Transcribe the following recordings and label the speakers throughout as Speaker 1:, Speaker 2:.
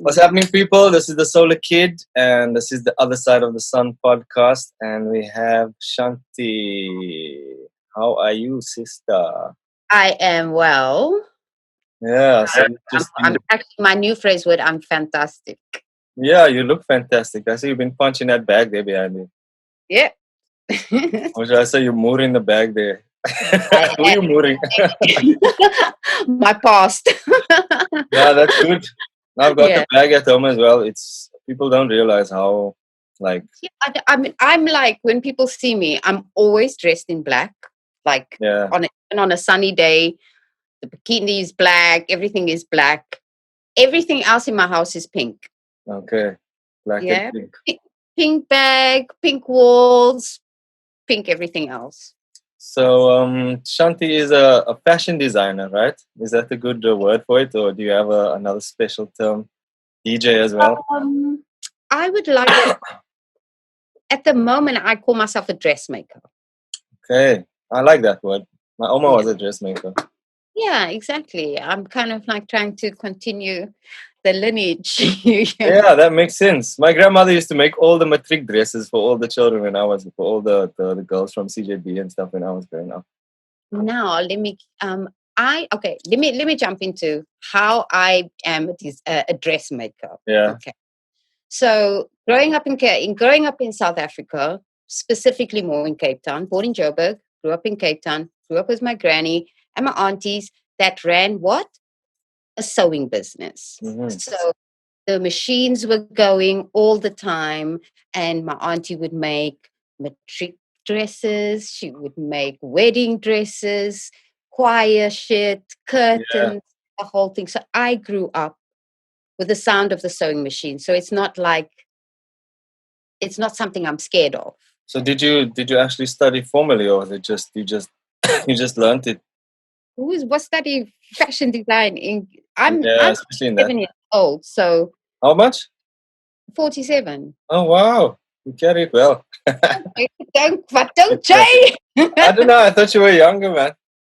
Speaker 1: What's happening, people? This is the Solar Kid, and this is the Other Side of the Sun podcast. And we have Chanti. How are you, sister?
Speaker 2: I am well.
Speaker 1: Yeah, so you
Speaker 2: I'm actually my new phrase word. I'm fantastic.
Speaker 1: yeah, you look fantastic. I see you've been punching that bag there behind you.
Speaker 2: Yeah.
Speaker 1: Or should I say you're mooring the bag there? Who are you mooring?
Speaker 2: My past.
Speaker 1: Yeah, that's good. Now I've got
Speaker 2: Yeah.
Speaker 1: the bag at home as well. It's people don't realize how
Speaker 2: Yeah, I mean, I'm like when people see me, I'm always dressed in black. Like
Speaker 1: yeah.
Speaker 2: on a sunny day, the bikini is black. Everything is black. Everything else in my house is pink.
Speaker 1: Okay. Black
Speaker 2: Yeah.
Speaker 1: and pink.
Speaker 2: Pink bag, pink walls, pink everything else.
Speaker 1: So, Chanti is a fashion designer, right? Is that a good word for it, or do you have another special term, DJ as well?
Speaker 2: I would like to. At the moment, I call myself a dressmaker.
Speaker 1: Okay, I like that word. My Oma was a dressmaker.
Speaker 2: Yeah, exactly. I'm kind of like trying to continue the lineage.
Speaker 1: Yeah, that makes sense. My grandmother used to make all the matric dresses for all the children when I was, for all the girls from CJB and stuff when I was growing up.
Speaker 2: Now, let me let me jump into how I am a dressmaker.
Speaker 1: Yeah.
Speaker 2: Okay. So growing up in South Africa, specifically more in Cape Town, born in Joburg, grew up in Cape Town, grew up with my granny and my aunties that ran what? A sewing business.
Speaker 1: Mm-hmm.
Speaker 2: So the machines were going all the time, and my auntie would make matric dresses, she would make wedding dresses, choir shit, curtains, the whole thing. So I grew up with the sound of the sewing machine. So it's not something I'm scared of.
Speaker 1: So did you actually study formally, or was it just you just learned it?
Speaker 2: What study fashion design in? I'm
Speaker 1: especially in that.
Speaker 2: 7 years old, so
Speaker 1: How much?
Speaker 2: 47.
Speaker 1: Oh wow, you carry it well.
Speaker 2: Don't say.
Speaker 1: I don't know. I thought you were younger, man.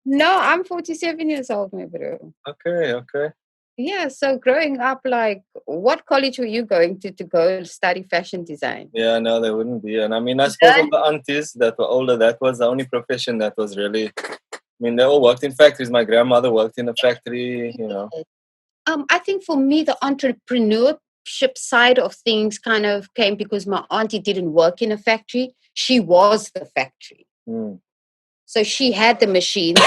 Speaker 2: No, I'm 47 years old, my bro.
Speaker 1: Okay.
Speaker 2: Yeah, so growing up, like, what college were you going to go study fashion design?
Speaker 1: Yeah, no, there wouldn't be. And I mean, I suppose all the aunties that were older, that was the only profession that was really, I mean, they all worked in factories. My grandmother worked in a factory, you know.
Speaker 2: I think for me, the entrepreneurship side of things kind of came because my auntie didn't work in a factory. She was the factory. So she had the machines.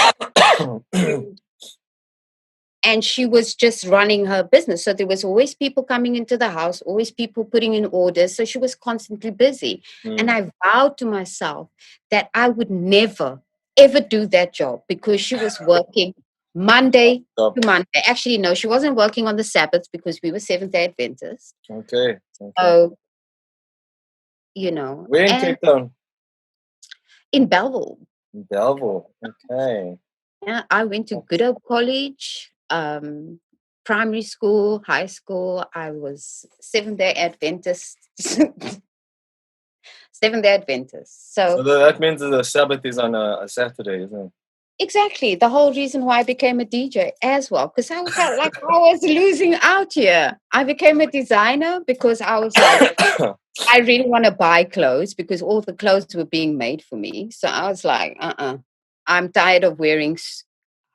Speaker 2: And she was just running her business. So there was always people coming into the house, always people putting in orders. So she was constantly busy. And I vowed to myself that I would never, ever do that job because she was working Monday to Monday. Actually, no, she wasn't working on the Sabbaths because we were Seventh-day Adventists.
Speaker 1: Okay.
Speaker 2: So, you know.
Speaker 1: Where in Cape Town?
Speaker 2: In Belleville.
Speaker 1: In Belleville. Okay.
Speaker 2: Yeah, I went to Good Hope College. Primary school, high school, I was Seventh-day Adventist. Seventh-day Adventist. So
Speaker 1: that means the Sabbath is on a Saturday, isn't it?
Speaker 2: Exactly. The whole reason why I became a DJ as well, because I felt like I was losing out here. I became a designer because I was like, I really want to buy clothes because all the clothes were being made for me. So I was like, I'm tired of wearing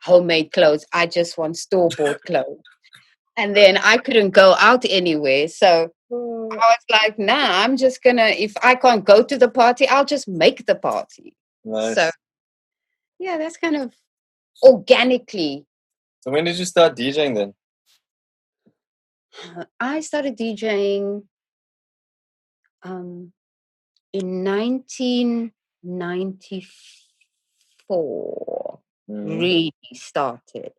Speaker 2: homemade clothes. I just want store-bought clothes. And then I couldn't go out anywhere. So I was like, nah, I'm just going to, if I can't go to the party, I'll just make the party.
Speaker 1: Nice.
Speaker 2: So, yeah, that's kind of organically.
Speaker 1: So when did you start DJing then?
Speaker 2: I started DJing in 1994. Really started.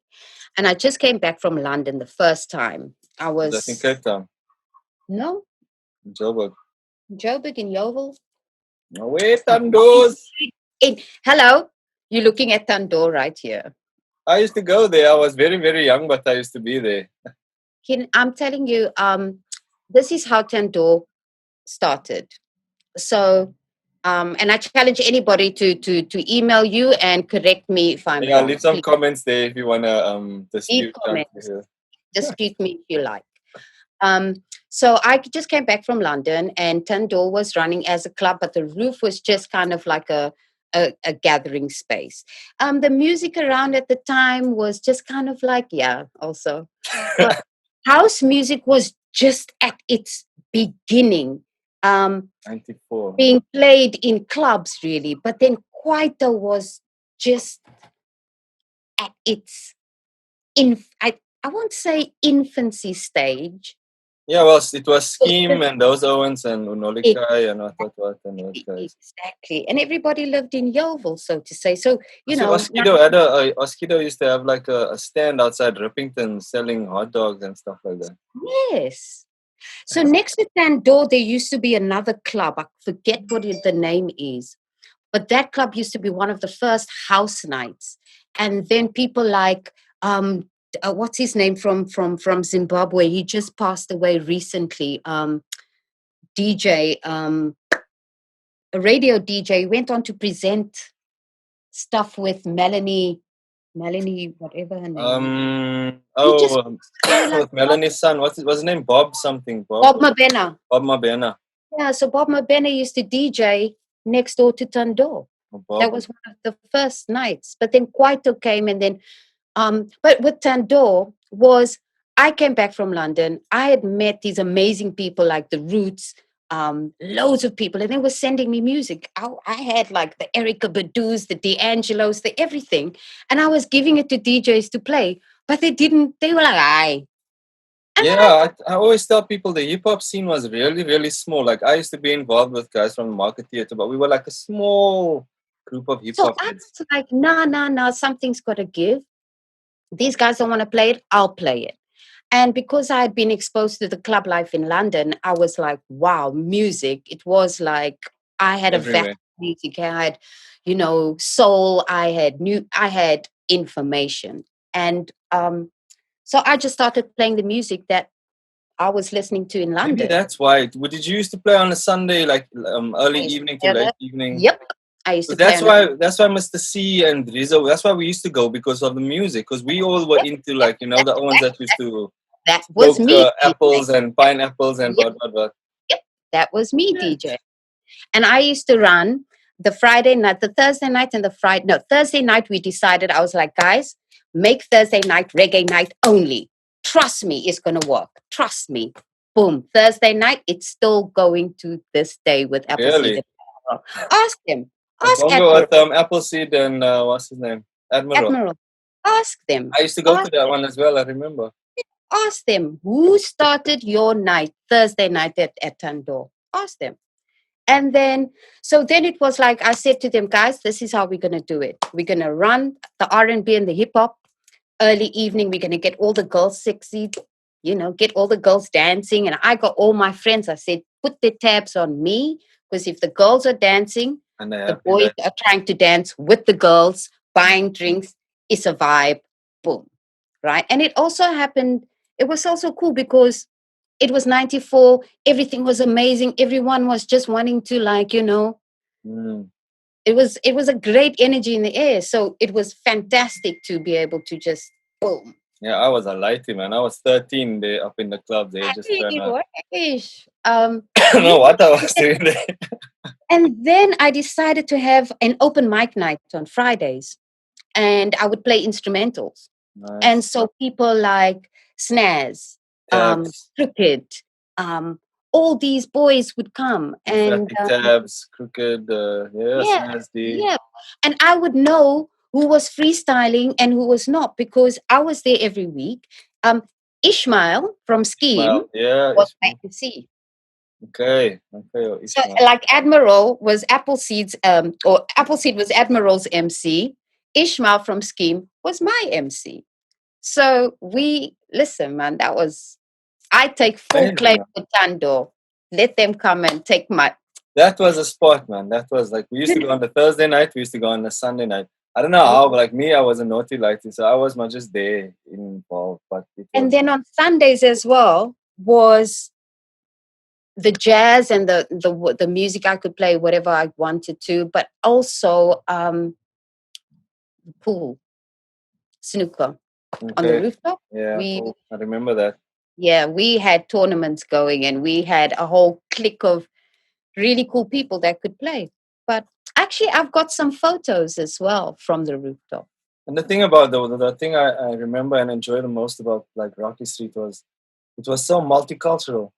Speaker 2: And I just came back from London the first time. I was
Speaker 1: in Cape Town?
Speaker 2: No.
Speaker 1: In Joburg.
Speaker 2: Joburg in Yeovil.
Speaker 1: No way, Tandor.
Speaker 2: Hello. You're looking at Tandor right here.
Speaker 1: I used to go there. I was very, very young, but I used to be there.
Speaker 2: I'm telling you, this is how Tandor started. So, and I challenge anybody to email you and correct me if I'm wrong.
Speaker 1: Leave some comments there if you want to dispute.
Speaker 2: Leave comments. Dispute me if you like. So I just came back from London, and Tandor was running as a club, but the roof was just kind of like a gathering space. The music around at the time was just kind of like, also. But house music was just at its beginning.
Speaker 1: 94.
Speaker 2: Being played in clubs, really. But then Kwaito was just at its, I won't say infancy stage.
Speaker 1: Yeah, well, it was Scheme and those Owens and Unolikai and what and those guys.
Speaker 2: Exactly. And everybody lived in Yeovil, so to say. So, you know.
Speaker 1: Oskido used to have like a stand outside Rippington selling hot dogs and stuff like that.
Speaker 2: Yes. So next to Tandor, there used to be another club. I forget what the name is. But that club used to be one of the first house nights. And then people like, what's his name from Zimbabwe? He just passed away recently. DJ, a radio DJ, went on to present stuff with Melanie, whatever her name.
Speaker 1: With Melanie's son, what's his name? Bob something.
Speaker 2: Bob Mabena.
Speaker 1: Bob Mabena.
Speaker 2: Yeah, so Bob Mabena used to DJ next door to Tandor. That was one of the first nights. But then Kwaito came, and then, but with Tandor was, I came back from London. I had met these amazing people like the Roots, loads of people, and they were sending me music. I had like the Erica Badu's, the D'Angelo's, the everything. And I was giving it to DJs to play, but they were like, aye.
Speaker 1: I always tell people the hip hop scene was really, really small. Like I used to be involved with guys from the Market Theatre, but we were like a small group of hip hop kids.
Speaker 2: So I was like, nah, something's got to give. These guys don't want to play it, I'll play it. And because I had been exposed to the club life in London, I was like, wow, music. It was like I had
Speaker 1: everywhere.
Speaker 2: A vat of music. I had, soul. I had information. And so I just started playing the music that I was listening to in London.
Speaker 1: Maybe that's why. Did you used to play on a Sunday, like early evening to late evening?
Speaker 2: Yep. I used to
Speaker 1: that's why Mr. C and Rizzo, that's why we used to go, because of the music, because we all were into like, the ones that used to
Speaker 2: that was me.
Speaker 1: Apples and pineapples and what.
Speaker 2: Yep, that was me, DJ. And I used to run the Friday night, the Thursday night, and Thursday night we decided, I was like, guys, make Thursday night reggae night only. Trust me, it's going to work. Trust me. Boom. Thursday night, it's still going to this day with Appleseed. Ask them. Ask
Speaker 1: with Appleseed and what's his name? Admiral.
Speaker 2: Ask them.
Speaker 1: I used to go to that one as well, I remember.
Speaker 2: Ask them, who started your night, Thursday night at Tandor? Ask them. And then it was like, I said to them, guys, this is how we're going to do it. We're going to run the R&B and the hip hop. Early evening, we're going to get all the girls sexy, get all the girls dancing. And I got all my friends. I said, put the tabs on me, because if the girls are dancing, and the boys are trying to dance with the girls, buying drinks, it's a vibe. Boom. Right. And it also happened. It was also cool because it was 94. Everything was amazing. Everyone was just wanting to It was a great energy in the air. So it was fantastic to be able to just boom.
Speaker 1: Yeah, I was a lighty, man. I was 13 there up in the club there. Just
Speaker 2: I
Speaker 1: don't know what I was doing there.
Speaker 2: And then I decided to have an open mic night on Fridays. And I would play instrumentals. Nice. And so people like Snaz, Crooked, all these boys would come. And
Speaker 1: Tabs, Crooked, Snaz.
Speaker 2: Yeah. And I would know who was freestyling and who was not, because I was there every week. Ishmael from Scheme was my MC.
Speaker 1: Okay.
Speaker 2: So like Admiral was Appleseed's, or Appleseed was Admiral's MC. Ishmael from Scheme was my MC. So listen, man, I take full claim for Tandor. Let them come and take
Speaker 1: That was a spot, man. That was like, we used to go on the Thursday night, we used to go on the Sunday night. I don't know how, but like me, I was a naughty lighty, so I was not just there involved. And
Speaker 2: then on Sundays as well was the jazz and the music. I could play whatever I wanted to, but also pool, snooker on the rooftop.
Speaker 1: Yeah, I remember that.
Speaker 2: Yeah, we had tournaments going and we had a whole clique of really cool people that could play. But actually, I've got some photos as well from the rooftop.
Speaker 1: And the thing about the thing I remember and enjoy the most about like Rocky Street was it was so multicultural.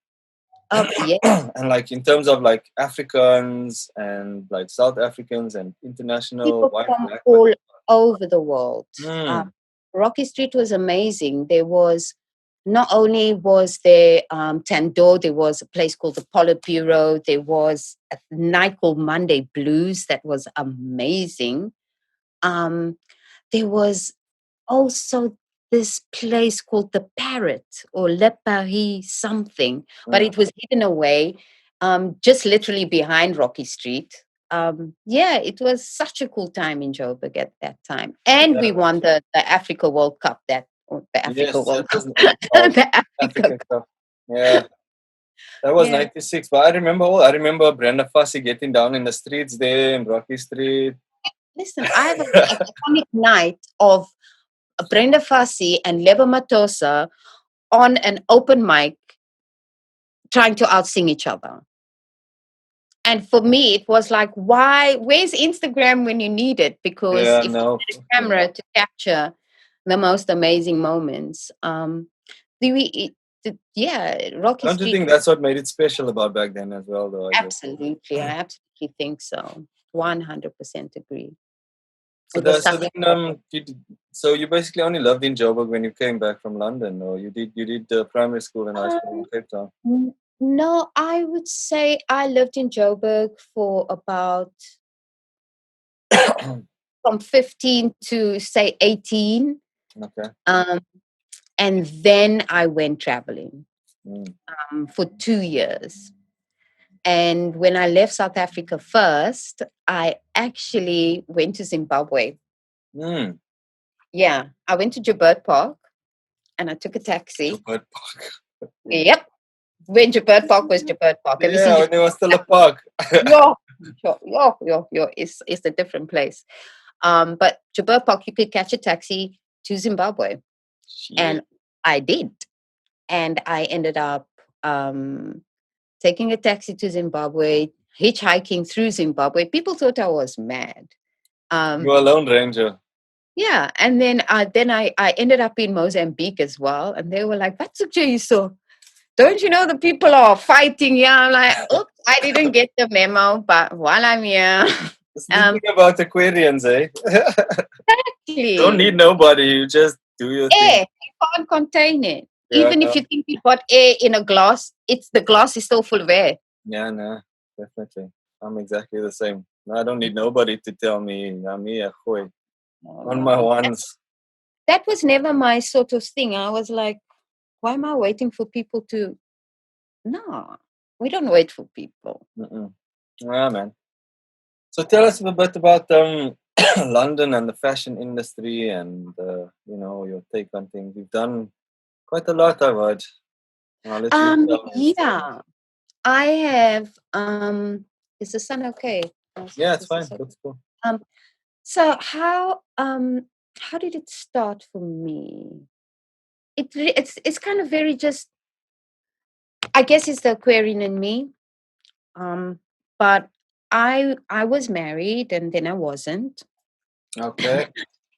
Speaker 2: Oh, yeah.
Speaker 1: And like in terms of like Africans and like South Africans and international
Speaker 2: People
Speaker 1: white
Speaker 2: from
Speaker 1: black.
Speaker 2: all over the world.
Speaker 1: Mm,
Speaker 2: Rocky Street was amazing. There was not only was there Tandor, there was a place called the Politburo. There was a night called Monday Blues that was amazing. Um, there was also this place called the Parrot or Le Paris something, but
Speaker 1: mm.
Speaker 2: it was hidden away, just literally behind Rocky Street. Yeah, it was such a cool time in Joburg at that time, and we
Speaker 1: Yeah.
Speaker 2: won the Africa World Cup. The Africa
Speaker 1: Yes, that
Speaker 2: World Cup,
Speaker 1: was
Speaker 2: the Africa
Speaker 1: Africa
Speaker 2: Cup.
Speaker 1: Cup. Yeah. That was
Speaker 2: Yeah.
Speaker 1: 96. But I remember Brenda Fassie getting down in the streets there in Rocky Street.
Speaker 2: Listen, I have an iconic night of Brenda Fassie and Lebo Matosa on an open mic trying to outsing each other. And for me, it was like, where's Instagram when you need it? Because
Speaker 1: Yeah,
Speaker 2: if you
Speaker 1: no.
Speaker 2: had a camera to capture the most amazing moments, yeah, Rocky
Speaker 1: Don't you
Speaker 2: Street,
Speaker 1: think that's what made it special about back then as well, though? I guess.
Speaker 2: absolutely. I absolutely think so. 100% agree.
Speaker 1: So,
Speaker 2: It was
Speaker 1: so
Speaker 2: such
Speaker 1: then, so you basically only lived in Joburg when you came back from London, or you did primary school and high school in
Speaker 2: um,
Speaker 1: Cape Town.
Speaker 2: no, I would say I lived in Joburg for about from 15 to say 18.
Speaker 1: Okay.
Speaker 2: Um, and then I went traveling
Speaker 1: Mm.
Speaker 2: for 2 years. And when I left South Africa first, I actually went to Zimbabwe.
Speaker 1: Mm.
Speaker 2: Yeah, I went to Joburg Park and I took a taxi.
Speaker 1: Joburg Park.
Speaker 2: Yep, when Joburg Park was Joburg Park. Have you seen
Speaker 1: Yeah, when
Speaker 2: Joburg
Speaker 1: there was still a
Speaker 2: Park?
Speaker 1: park.
Speaker 2: Yo, it's a different place. But Joburg Park, you could catch a taxi to Zimbabwe,
Speaker 1: Shit.
Speaker 2: and I did, and I ended up taking a taxi to Zimbabwe, hitchhiking through Zimbabwe. People thought I was mad.
Speaker 1: You were a lone ranger.
Speaker 2: Yeah, and then I ended up in Mozambique as well, and they were like, "What's so? Don't you know the people are fighting?" Yeah, I'm like, "Oops, I didn't get the memo." But while I'm here,
Speaker 1: That's the thing about Aquarians, eh? Don't need
Speaker 2: exactly.
Speaker 1: nobody. You just do your thing.
Speaker 2: Air, you can't contain it.
Speaker 1: Yeah,
Speaker 2: Even if
Speaker 1: no.
Speaker 2: you think you've got air in a glass, it's the glass is still full of air.
Speaker 1: Yeah, no. Definitely. I'm exactly the same. I don't need nobody to tell me. I'm here, ahoy,
Speaker 2: Oh,
Speaker 1: on my
Speaker 2: no.
Speaker 1: ones.
Speaker 2: That was never my sort of thing. I was like, why am I waiting for people to? No, we don't wait for people.
Speaker 1: Mm-mm. Yeah, man. So tell us a bit about London and the fashion industry and your take on things. You've done quite a lot, I've heard. I'll let you tell me.
Speaker 2: Yeah, I have. Is the sun okay?
Speaker 1: Yeah, it's
Speaker 2: Is this
Speaker 1: fine.
Speaker 2: okay?
Speaker 1: Looks cool.
Speaker 2: Um, so how did it start for me? It's kind of very just. I guess it's the Aquarian in me. Um, but I was married and then I wasn't.
Speaker 1: Okay.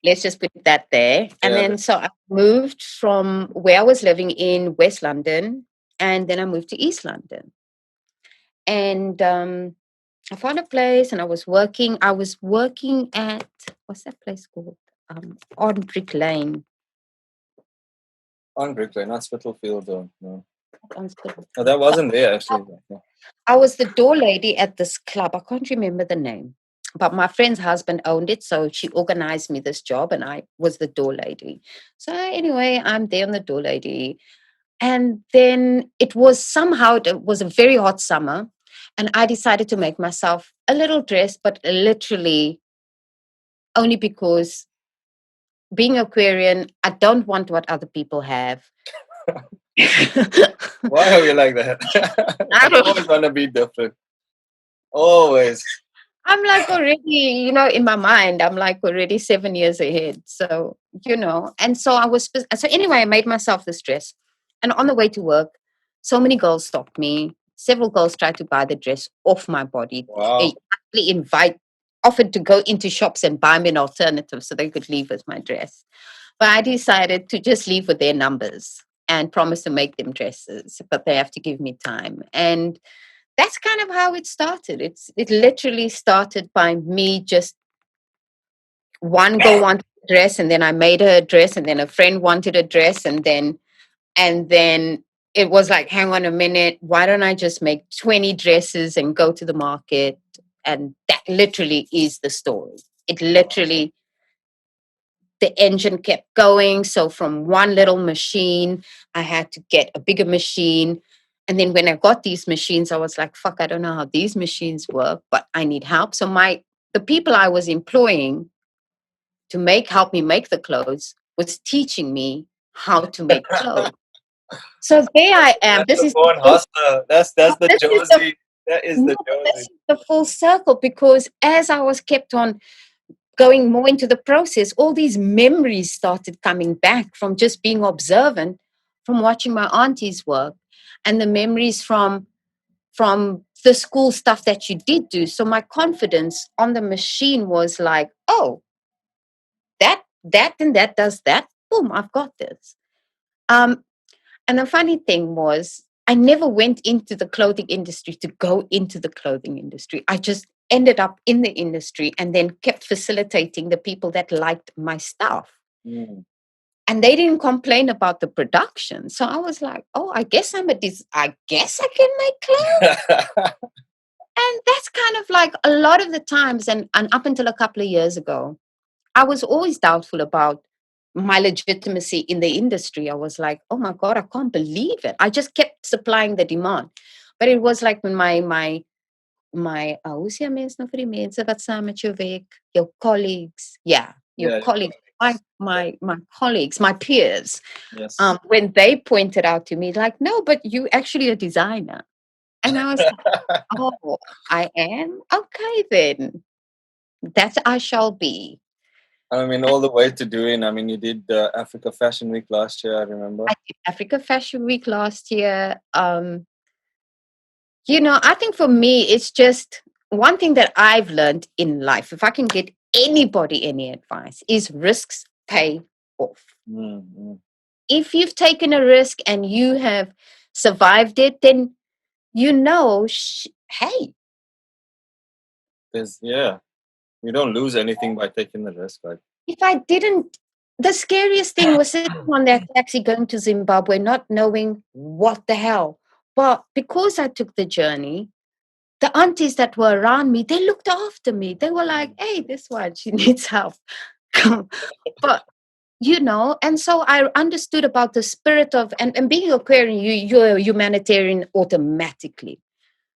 Speaker 2: Let's just put that there. And
Speaker 1: Yeah.
Speaker 2: then so I moved from where I was living in West London, and then I moved to East London. And I found a place, and I was working. I was working at what's that place called? On Brick Lane.
Speaker 1: On Bricklane, not Spitalfield, though. No.
Speaker 2: On Spital-
Speaker 1: Oh, that wasn't there, actually. Yeah.
Speaker 2: I was the door lady at this club. I can't remember the name, but my friend's husband owned it, so she organized me this job, and I was the door lady. So anyway, I'm there on the door lady, and then it was a very hot summer, and I decided to make myself a little dress, but literally only because being Aquarian, I don't want what other people have.
Speaker 1: Why are you like that?
Speaker 2: I
Speaker 1: You
Speaker 2: don't
Speaker 1: always want to be different. Always.
Speaker 2: I'm like already, in my mind, I'm like already 7 years ahead. So, and so so anyway, I made myself this dress And on the way to work, so many girls stopped me. Several girls tried to buy the dress off my body. They
Speaker 1: Wow.
Speaker 2: actually offered to go into shops and buy me an alternative so they could leave with my dress. But I decided to just leave with their numbers and promise to make them dresses, but they have to give me time. And that's kind of how it started. It literally started by me just one girl wanted a dress, and then I made her a dress, and then a friend wanted a dress, and then it was like, hang on a minute, why don't I just make 20 dresses and go to the market? And that literally is the story. It literally, the engine kept going. So from one little machine, I had to get a bigger machine. And then when I got these machines, I was like, fuck, I don't know how these machines work, but I need help. So the people I was employing to help me make the clothes was teaching me how to make clothes. So there I am.
Speaker 1: That's the born hustler. That's the Josie. That is the Josie.
Speaker 2: This is the full circle, because as I was kept on going more into the process, all these memories started coming back from just being observant, from watching my aunties work, and the memories from the school stuff that you did do. So my confidence on the machine was like, oh, that and that does that. Boom, I've got this. And the funny thing was, I never went into the clothing industry to go into the clothing industry. I just ended up in the industry and then kept facilitating the people that liked my stuff.
Speaker 1: Mm.
Speaker 2: And they didn't complain about the production. So I was like, oh, I guess I guess I can make clothes. And that's kind of like a lot of the times, and up until a couple of years ago, I was always doubtful about my legitimacy in the industry. I was like, oh my God, I can't believe it. I just kept supplying the demand. But it was like when my hoe sê mense nou vir die mense wat saam met jou werk, your colleagues, your colleagues, my colleagues, my peers,
Speaker 1: yes.
Speaker 2: When they pointed out to me, like, no, but you actually a designer. And I was like, oh, I am? Okay, then. That I shall be.
Speaker 1: I mean, all the way to doing, I mean, you did the Africa Fashion Week last year, I remember.
Speaker 2: I did Africa Fashion Week last year. I think for me, it's just one thing that I've learned in life. If I can get anybody any advice, is risks pay off.
Speaker 1: Mm-hmm.
Speaker 2: If you've taken a risk and you have survived it, then hey.
Speaker 1: You don't lose anything by taking the risk, right?
Speaker 2: If I didn't, the scariest thing was sitting on that taxi going to Zimbabwe, not knowing what the hell. But because I took the journey, the aunties that were around me, they looked after me. They were like, hey, this one, she needs help. But, and so I understood about the spirit of, and being Aquarian, you're a humanitarian automatically.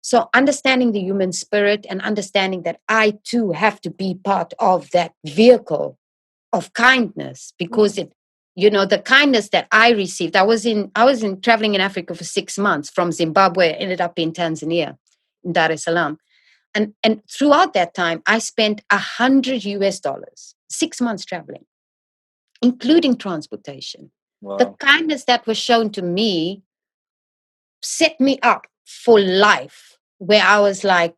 Speaker 2: So understanding the human spirit and understanding that I too have to be part of that vehicle of kindness, because the kindness that I received, I was traveling in Africa for 6 months from Zimbabwe, ended up in Tanzania, in Dar es Salaam. And throughout that time, I spent $100, 6 months traveling, including transportation.
Speaker 1: Wow.
Speaker 2: The kindness that was shown to me set me up for life, where I was like,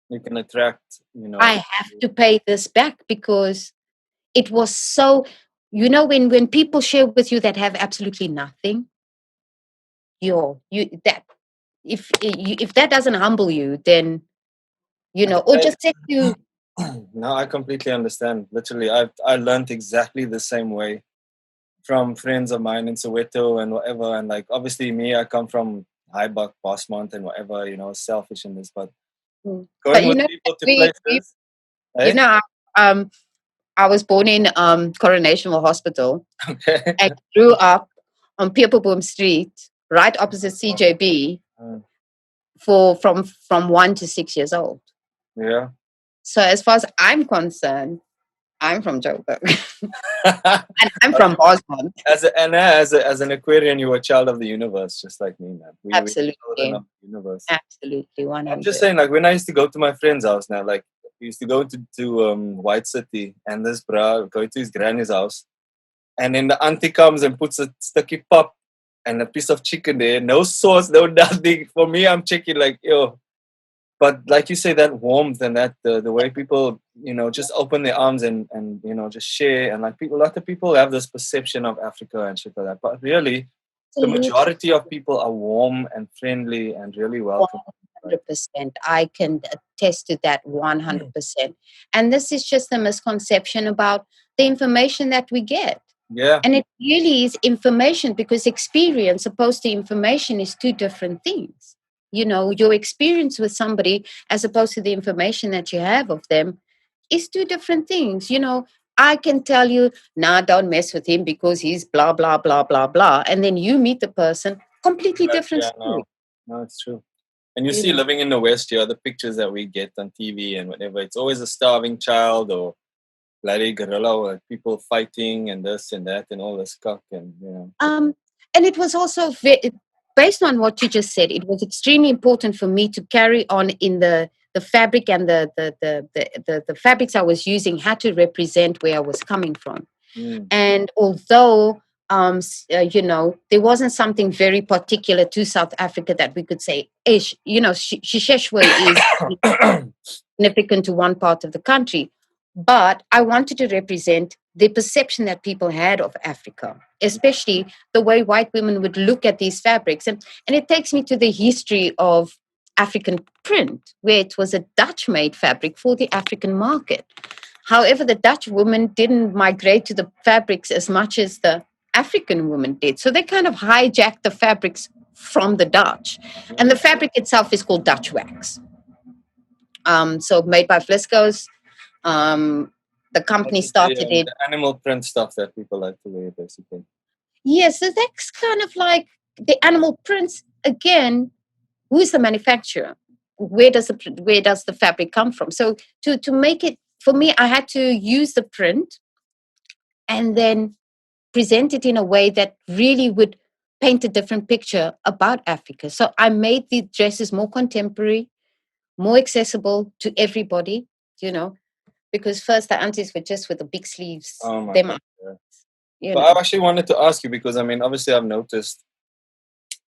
Speaker 1: you can attract,
Speaker 2: I have to pay this back, because it was so, when people share with you that have absolutely nothing, if that doesn't humble you, then, or just set you.
Speaker 1: No, I completely understand. Literally, I learned exactly the same way from friends of mine in Soweto and whatever. And like, obviously me, I come from Highbuck, Bosmont and whatever, selfish in this, but going with people to places.
Speaker 2: I was born in Coronation Hospital.
Speaker 1: Okay.
Speaker 2: And grew up on Peerboom Street, right opposite CJB, from 1 to 6 years old.
Speaker 1: Yeah.
Speaker 2: So as far as I'm concerned, I'm from Joburg. And I'm from Bosmont.
Speaker 1: As an Aquarian, you were a child of the universe, just like me, man.
Speaker 2: Absolutely.
Speaker 1: Children of the universe.
Speaker 2: Absolutely, 100.
Speaker 1: I'm just saying, like, when I used to go to my friend's house now, like, we used to go to White City, and this bra go to his granny's house, and then the auntie comes and puts a sticky pop and a piece of chicken there, no sauce, no nothing. For me, I'm checking like, yo. But like you say, that warmth and that the way people, just open their arms and just share, and like people, a lot of people have this perception of Africa and shit like that. But really, the
Speaker 2: Absolutely.
Speaker 1: majority of people are warm and friendly and really welcome.
Speaker 2: 100%. I can attest to that 100%. And this is just a misconception about the information that we get.
Speaker 1: Yeah.
Speaker 2: And it really is information, because experience opposed to information is two different things. Your experience with somebody as opposed to the information that you have of them is two different things. I can tell you, nah, don't mess with him because he's blah, blah, blah, blah, blah. And then you meet the person, completely different
Speaker 1: Yeah,
Speaker 2: story.
Speaker 1: no, it's true. And you see, living in the West here, the pictures that we get on TV and whatever, it's always a starving child or bloody gorilla, or people fighting and this and that and all this cock and
Speaker 2: And it was also based on what you just said. It was extremely important for me to carry on in the fabric, and the fabrics I was using had to represent where I was coming from. And although there wasn't something very particular to South Africa that we could say, Shisheshwe is significant to one part of the country. But I wanted to represent the perception that people had of Africa, especially the way white women would look at these fabrics. And it takes me to the history of African print, where it was a Dutch-made fabric for the African market. However, the Dutch women didn't migrate to the fabrics as much as the African women did. So they kind of hijacked the fabrics from the Dutch. And the fabric itself is called Dutch wax. So made by Flisco's. The company started it.
Speaker 1: The animal print stuff that people like to wear, basically.
Speaker 2: Yes, so that's kind of like the animal prints. Again, who is the manufacturer? Where does the fabric come from? So to make it, for me, I had to use the print and then present it in a way that really would paint a different picture about Africa. So I made the dresses more contemporary, more accessible to everybody, because first the aunties were just with the big sleeves.
Speaker 1: Oh my God. Yeah. But I actually wanted to ask you, because obviously I've noticed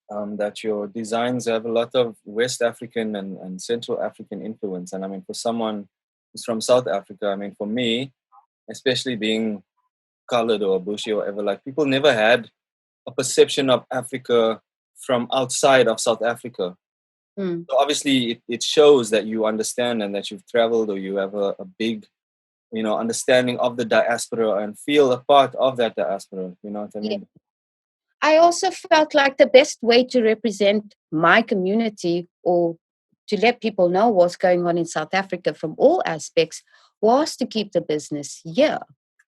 Speaker 1: that your designs have a lot of West African and Central African influence. And for someone who's from South Africa, for me, especially being colored or bushy or whatever, like people never had a perception of Africa from outside of South Africa. So obviously it shows that you understand and that you've traveled, or you have a big, understanding of the diaspora and feel a part of that diaspora. You know what I mean?
Speaker 2: Yeah. I also felt like the best way to represent my community, or to let people know what's going on in South Africa from all aspects, was to keep the business here.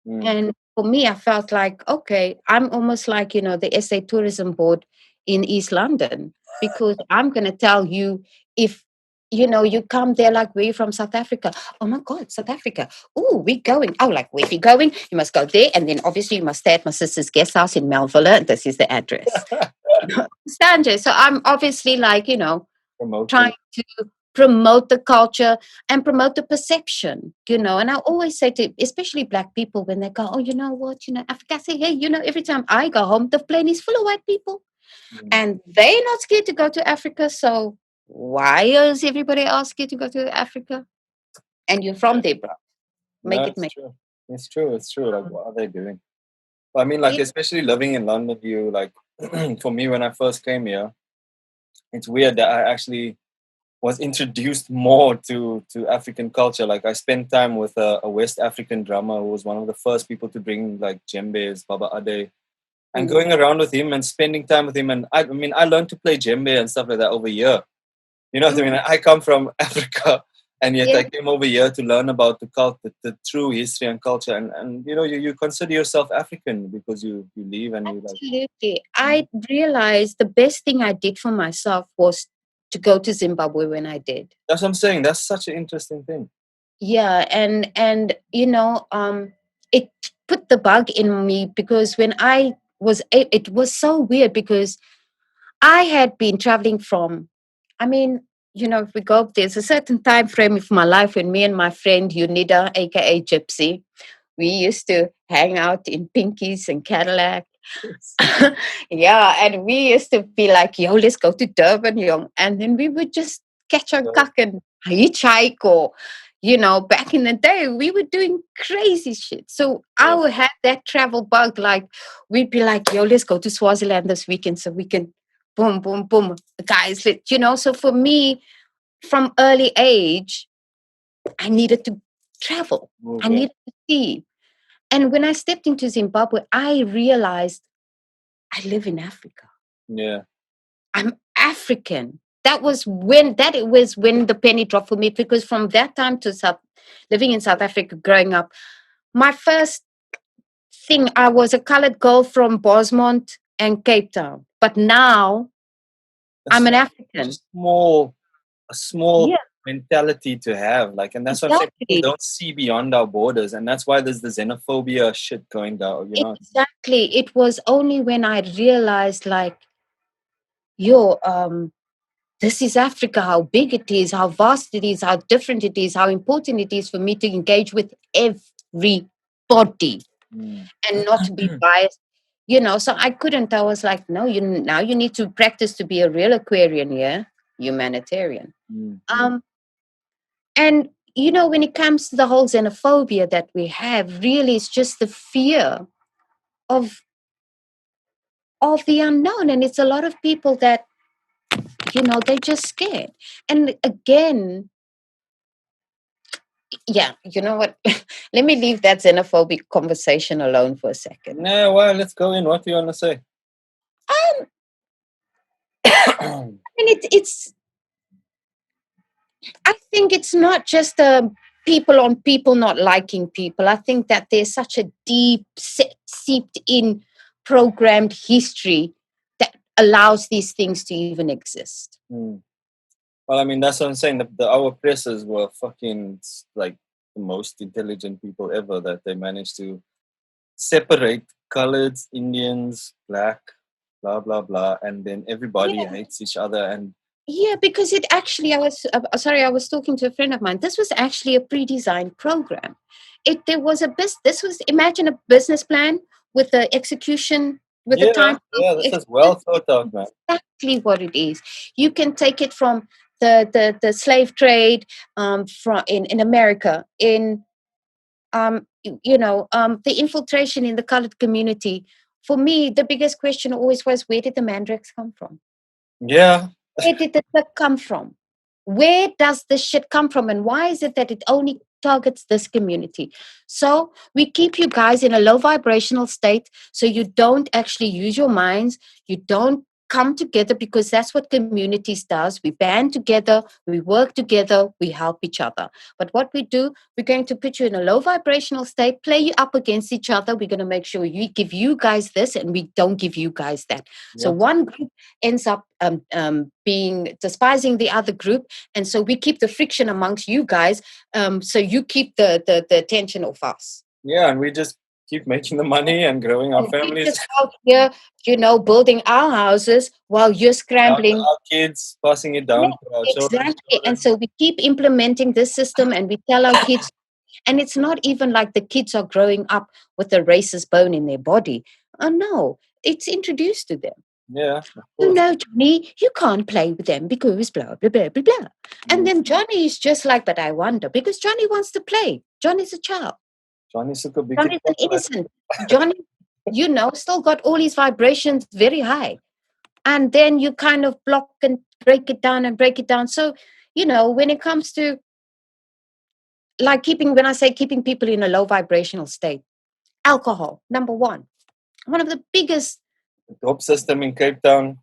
Speaker 2: And for me, I felt like, okay, I'm almost like, the SA Tourism Board in East London, because I'm going to tell you, if, you come there, like, where you from? South Africa. Oh my God, South Africa. Oh, we're going. Oh, like, where you going? You must go there. And then obviously you must stay at my sister's guest house in Melville. This is the address. Sanjay. So I'm obviously like, trying to promote the culture and promote the perception, and I always say to, especially Black people, when they go, oh, you know what, Africa, I say, hey, every time I go home, the plane is full of white people, and they're not scared to go to Africa. So why is everybody else scared to go to Africa? And you're from there, bro.
Speaker 1: True. It's true. Like, what are they doing? Like, especially living in London, for me, when I first came here, it's weird that I actually was introduced more to African culture. Like, I spent time with a West African drummer who was one of the first people to bring like djembes, Baba Ade, and going around with him and spending time with him. And I learned to play djembe and stuff like that over here. You know what I mean? I come from Africa, and yet I came over here to learn about the culture, the true history and culture. And you consider yourself African because you live and you like.
Speaker 2: Absolutely. I realized the best thing I did for myself was to go to Zimbabwe when I did.
Speaker 1: That's what I'm saying. That's such an interesting thing.
Speaker 2: Yeah, and it put the bug in me, because when it was so weird, because I had been traveling from, if we go, there's a certain time frame of my life when me and my friend Unida, aka Gypsy, we used to hang out in Pinkies and Cadillac, Yeah, and we used to be like, yo, let's go to Durban, yo. And then we would just catch on kak and hitchhike, or, back in the day, we were doing crazy shit. So I would have that travel bug. Like, we'd be like, yo, let's go to Swaziland this weekend so we can boom, boom, boom. Guys, so for me, from early age, I needed to travel. I needed to see. And when I stepped into Zimbabwe, I realized I live in Africa.
Speaker 1: Yeah.
Speaker 2: I'm African. That was when the penny dropped for me, because from that time to living in South Africa, growing up, my first thing, I was a colored girl from Bosmont and Cape Town. But now I'm an African.
Speaker 1: A small mentality to have, like, and that's what I'm saying. People don't see beyond our borders, and that's why there's the xenophobia shit going down.
Speaker 2: Exactly. It was only when I realized, like, this is Africa, how big it is, how vast it is, how different it is, how important it is for me to engage with everybody and not to be biased. So I couldn't. I was like, no, now you need to practice to be a real Aquarian, humanitarian. And when it comes to the whole xenophobia that we have, really, it's just the fear of the unknown, and it's a lot of people that they're just scared. And again, you know what? Let me leave that xenophobic conversation alone for a second.
Speaker 1: No, well, let's go in. What do you want to say?
Speaker 2: I mean, I think it's not just people on people not liking people. I think that there's such a deep, seeped in, programmed history that allows these things to even exist.
Speaker 1: Well, I mean, that's what I'm saying. Our oppressors were fucking, like, the most intelligent people ever, that they managed to separate coloreds, Indians, black, blah, blah, blah, and then everybody hates each other. And
Speaker 2: because it actually, I was talking to a friend of mine. This was actually a pre-designed program. Imagine a business plan with the execution, with the time.
Speaker 1: Yeah, this is well thought out, man.
Speaker 2: Exactly what it is. You can take it from the slave trade, from in America, in the infiltration in the colored community. For me, the biggest question always was, where did the mandrakes come from?
Speaker 1: Yeah.
Speaker 2: Where did the shit come from? Where does this shit come from? And why is it that it only targets this community? So we keep you guys in a low vibrational state, so you don't actually use your minds. You don't come together, because that's what communities does. We band together, we work together, we help each other. But what we do, we're going to put you in a low vibrational state, play you up against each other. We're going to make sure we give you guys this and we don't give you guys that. So one group ends up despising the other group, and so we keep the friction amongst you guys, so you keep the attention of us.
Speaker 1: And we just keep making the money and growing our families.
Speaker 2: Just out here, building our houses while you're scrambling.
Speaker 1: Our kids, passing it down to our children.
Speaker 2: Exactly. And so we keep implementing this system, and we tell our kids, and it's not even like the kids are growing up with a racist bone in their body. Oh no, it's introduced to them.
Speaker 1: Yeah.
Speaker 2: Johnny, you can't play with them because blah, blah, blah, blah, blah. And then Johnny is just like, but I wonder, because Johnny wants to play. Johnny's a child.
Speaker 1: Johnny's an
Speaker 2: innocent. Johnny, still got all his vibrations very high. And then you kind of block and break it down. So, when it comes to, like, when I say keeping people in a low vibrational state, alcohol, number one of the biggest.
Speaker 1: Dope system in Cape Town.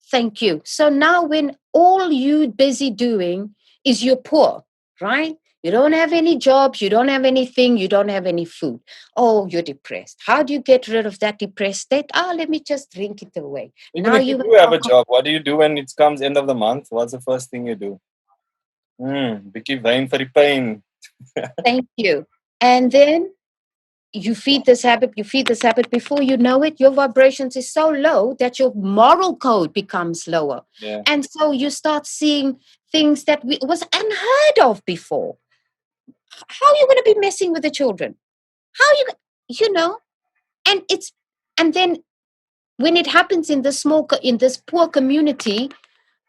Speaker 2: Thank you. So now when all you busy doing is you're poor, right? You don't have any jobs, you don't have anything, you don't have any food. Oh, you're depressed. How do you get rid of that depressed state? Let me just drink it away.
Speaker 1: Even if you do have a job, what do you do when it comes end of the month? What's the first thing you do? Bietjie wyn for die pain.
Speaker 2: Thank you. And then you feed this habit. Before you know it, your vibrations is so low that your moral code becomes lower.
Speaker 1: Yeah.
Speaker 2: And so you start seeing things that was unheard of before. How are you going to be messing with the children? How are you, and then when it happens in this in this poor community,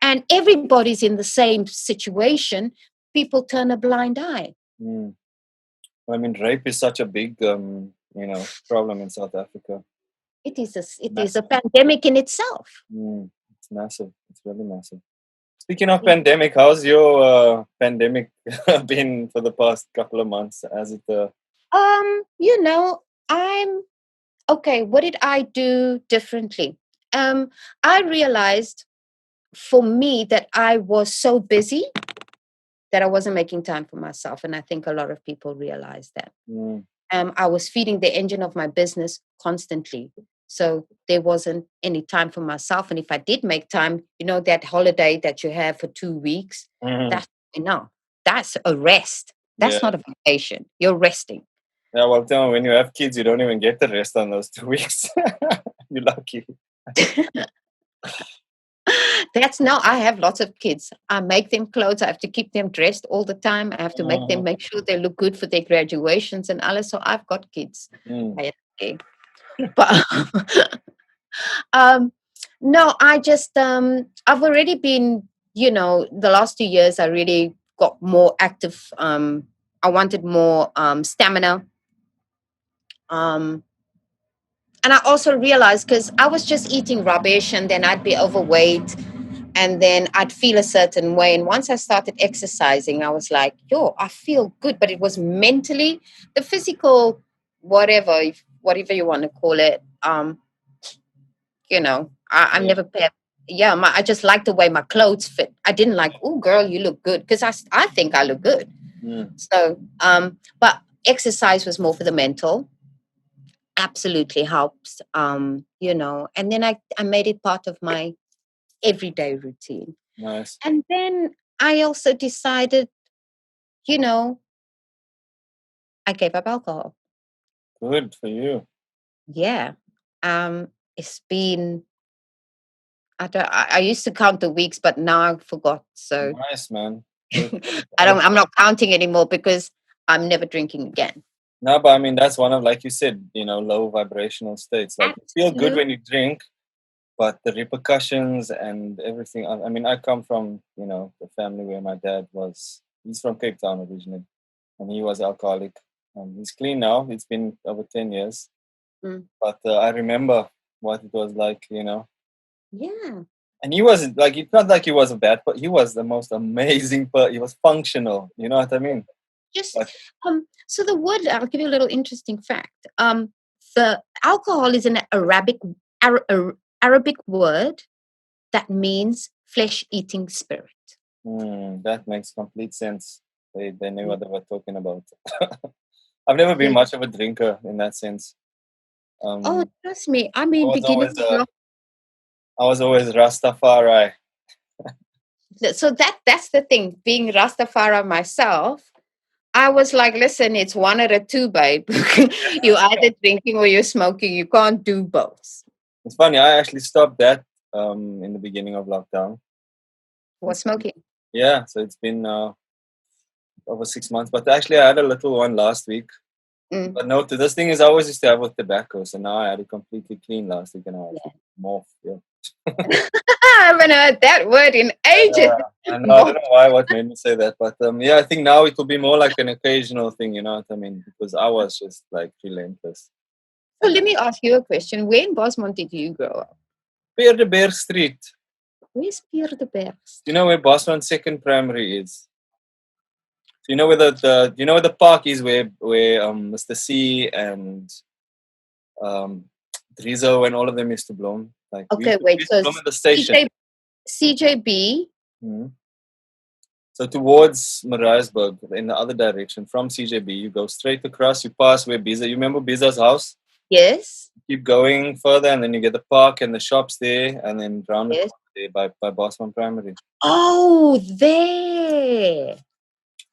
Speaker 2: and everybody's in the same situation, people turn a blind eye.
Speaker 1: Mm. I mean, rape is such a big, problem in South Africa.
Speaker 2: It is it is a
Speaker 1: Massive.
Speaker 2: pandemic in itself.
Speaker 1: It's massive. It's really massive. Speaking of pandemic, how's your pandemic been for the past couple of months? Has it?
Speaker 2: You know, I'm okay. What did I do differently? I realized for me that I was so busy that I wasn't making time for myself, and I think a lot of people realize that.
Speaker 1: Mm,
Speaker 2: I was feeding the engine of my business constantly. So there wasn't any time for myself. And if I did make time, that holiday that you have for 2 weeks,
Speaker 1: mhm.
Speaker 2: that's enough. That's a rest. That's
Speaker 1: Yeah.
Speaker 2: not a vacation. You're resting.
Speaker 1: Yeah. Well, tell me, when you have kids, you don't even get the rest on those 2 weeks. You're lucky.
Speaker 2: That's now I have lots of kids. I make them clothes. I have to keep them dressed all the time. I have to make sure they look good for their graduations and all. So I've got kids.
Speaker 1: Mm.
Speaker 2: Okay. But um no, I just I've already been, the last 2 years I really got more active. I wanted more stamina. Um and I also realized, because I was just eating rubbish and then I'd be overweight and then I'd feel a certain way. And once I started exercising, I was like, yo, I feel good. But it was mentally, the physical, whatever you want to call it. I'm
Speaker 1: Yeah.
Speaker 2: never yeah, I just like the way my clothes fit. I didn't like, oh girl, you look good, because I think I look good.
Speaker 1: Mm.
Speaker 2: So but exercise was more for the mental. Absolutely helps. And then I made it part of my everyday routine.
Speaker 1: Nice.
Speaker 2: And then I also decided, you know I gave up alcohol.
Speaker 1: Good for you.
Speaker 2: Yeah. It's been, I used to count the weeks, but now I forgot. So
Speaker 1: Nice, man. Good.
Speaker 2: I'm not counting anymore, because I'm never drinking again.
Speaker 1: No, but I mean, that's one of, like you said, low vibrational states. Like, you feel good when you drink, but the repercussions and everything. I mean, I come from, the family where my dad he's from Cape Town originally, and he was alcoholic. He's clean now. It's been over 10 years.
Speaker 2: Mm.
Speaker 1: But I remember what it was like,
Speaker 2: Yeah.
Speaker 1: And he wasn't like, it's not like he was a bad, but he was the most amazing, he was functional. You know what I mean?
Speaker 2: Just
Speaker 1: But
Speaker 2: so the word, I'll give you a little interesting fact. The alcohol is an Arabic word that means flesh-eating spirit.
Speaker 1: that makes complete sense. They knew what they were talking about. I've never been
Speaker 2: Yeah.
Speaker 1: much of a drinker in that sense.
Speaker 2: Oh, trust me. I
Speaker 1: I
Speaker 2: mean,
Speaker 1: was
Speaker 2: beginning
Speaker 1: always
Speaker 2: of
Speaker 1: I was always Rastafari.
Speaker 2: so that's the thing. Being Rastafari myself, I was like, listen, it's one or the two, babe. You're either drinking or you're smoking. You can't do both.
Speaker 1: It's funny. I actually stopped that in the beginning of lockdown.
Speaker 2: What's smoking?
Speaker 1: Yeah, so it's been over 6 months. But actually, I had a little one last week.
Speaker 2: Mm.
Speaker 1: But no, this thing is I always used to have with tobacco. So now I had it completely clean last week, and I had
Speaker 2: Yeah.
Speaker 1: morph. Yeah.
Speaker 2: I haven't heard that word in ages.
Speaker 1: I know. I don't know why. What made me say that? But yeah, I think now it will be more like an occasional thing. You know what I mean? Because I was just like relentless.
Speaker 2: So let me ask you a question. Where in Bosmont did you grow up?
Speaker 1: Peer de Berg Street.
Speaker 2: Where's Pier de Bergs?
Speaker 1: You know where Bosman Second Primary is? You know where the park is, where Mr. C and um Drizo and all of them used to bloom. Like
Speaker 2: Okay,
Speaker 1: we
Speaker 2: wait.
Speaker 1: used to
Speaker 2: So
Speaker 1: bloom at the station.
Speaker 2: CJB.
Speaker 1: Mhm. So towards Mariasburg, in the other direction from CJB, you go straight across. You pass where Biza. You remember Biza's house?
Speaker 2: Yes.
Speaker 1: Keep going further, and then you get the park and the shops there, and then round the
Speaker 2: Yes.
Speaker 1: corner there by Bosman Primary,
Speaker 2: Oh, there.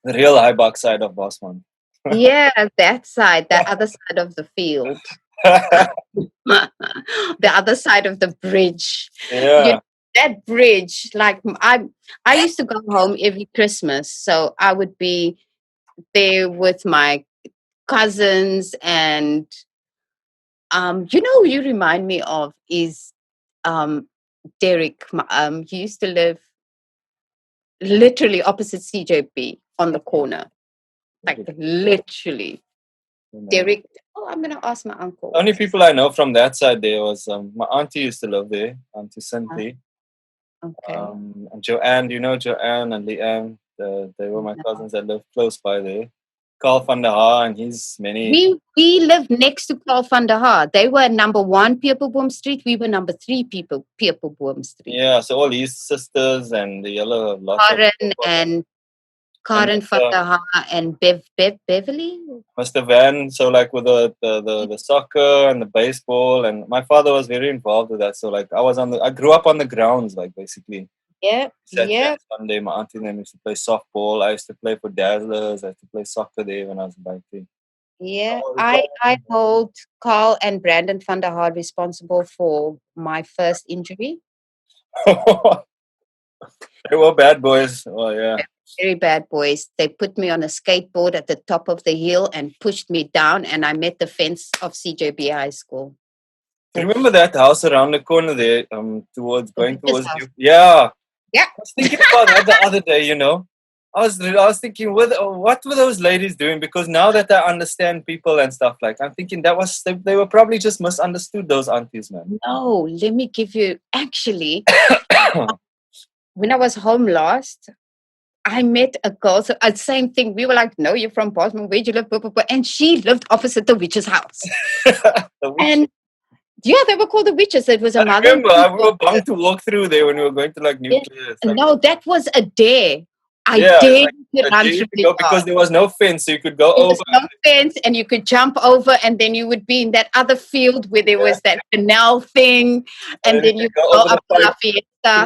Speaker 1: the real high buck side of Bosman.
Speaker 2: Yeah, that side, that other side of the field. The other side of the bridge. You
Speaker 1: Yeah.
Speaker 2: that bridge, like I used to go home every Christmas, so I would be there with my cousins, and You remind me of is Derek. He used to live literally opposite CJP on the corner, like literally. Derek. Oh, I'm gonna ask my uncle.
Speaker 1: Only people I know from that side there was my auntie used to live there, Auntie Chanti.
Speaker 2: Okay.
Speaker 1: And Joanne, do you know Joanne and Leanne? They were my cousins that lived close by there. Carl van der Haar and his many.
Speaker 2: We lived next to Carl van der Haar. They were number 1 Peerboom Street. We were number 3 Peerboom Street.
Speaker 1: Yeah, so all his sisters and the other lots
Speaker 2: Karen and Karen van der Haar and Beverly.
Speaker 1: Mr. Van, so like with the soccer and the baseball, and my father was very involved with that. So like I grew up on the grounds, like basically.
Speaker 2: Yeah, yeah.
Speaker 1: Sunday, my auntie and them used to play softball. I used to play for Dazzlers. I used to play soccer there when I was about 3.
Speaker 2: Yeah, I hold Carl and Brandon van der Haar responsible for my first injury.
Speaker 1: They were bad boys. Oh yeah.
Speaker 2: Very bad boys. They put me on a skateboard at the top of the hill and pushed me down, and I met the fence of CJB High School.
Speaker 1: Do you remember that house around the corner there, towards you?
Speaker 2: Yeah.
Speaker 1: I was thinking about that the other day, you know. I was thinking, what were those ladies doing? Because now that I understand people and stuff, like I'm thinking they were probably just misunderstood, those aunties, man.
Speaker 2: No, let me give you, actually, when I was home last, I met a girl, so same thing. We were like, no, you're from Bosman, where'd you live? And she lived opposite the witch's house. And yeah, they were called the witches. It was a mother.
Speaker 1: Remember, we were bound to walk through there when we were going to like nuclear.
Speaker 2: Like, no, that was a dare. I dared to run through the
Speaker 1: because there was no fence, so you could go over.
Speaker 2: There was no fence, and you could jump over, and then you would be in that other field where there was that canal thing, and then you go up La Fiesta.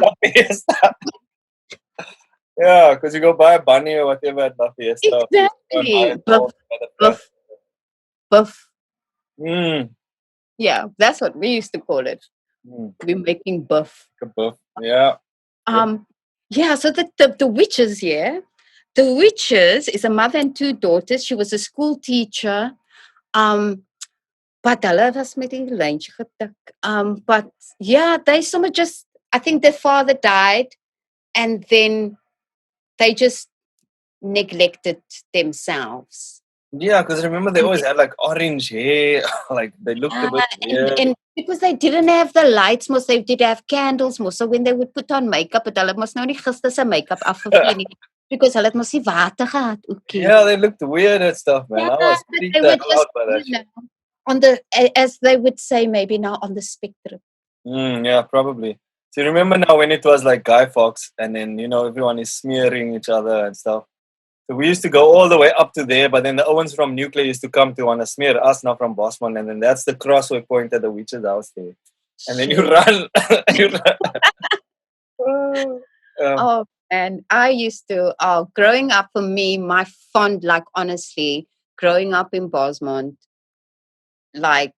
Speaker 1: Yeah, because you go buy a bunny or whatever at La Fiesta.
Speaker 2: Exactly. Buff. Yeah, that's what we used to call it. We're making buff.
Speaker 1: Yeah.
Speaker 2: Yeah, so the witches here. The witches is a mother and 2 daughters. She was a school teacher. But hulle was met die lyntjie getik. But yeah, they somewhat just, I think their father died, and then they just neglected themselves.
Speaker 1: Yeah, because remember they always had like orange hair, like they looked a bit weird.
Speaker 2: And because they didn't have the lights, most they did have candles, most. So when they would put on makeup, but hulle mos nou nie gister se makeup afgevee nie, because hulle het mos nie water gehad. Okay.
Speaker 1: Yeah, they looked weird and stuff, man. I was freaked out by that shit.
Speaker 2: On the, as they would say, maybe now on the spectrum.
Speaker 1: Yeah, probably. So you remember now when it was like Guy Fawkes, and then everyone is smearing each other and stuff. So we used to go all the way up to there, but then the Owens from Nuclear used to come to want to smear us now from Bosman, and then that's the crossway point at the witch's house there. And then you run.
Speaker 2: Oh, and I used to, growing up for me, my fond, like honestly, growing up in Bosman, like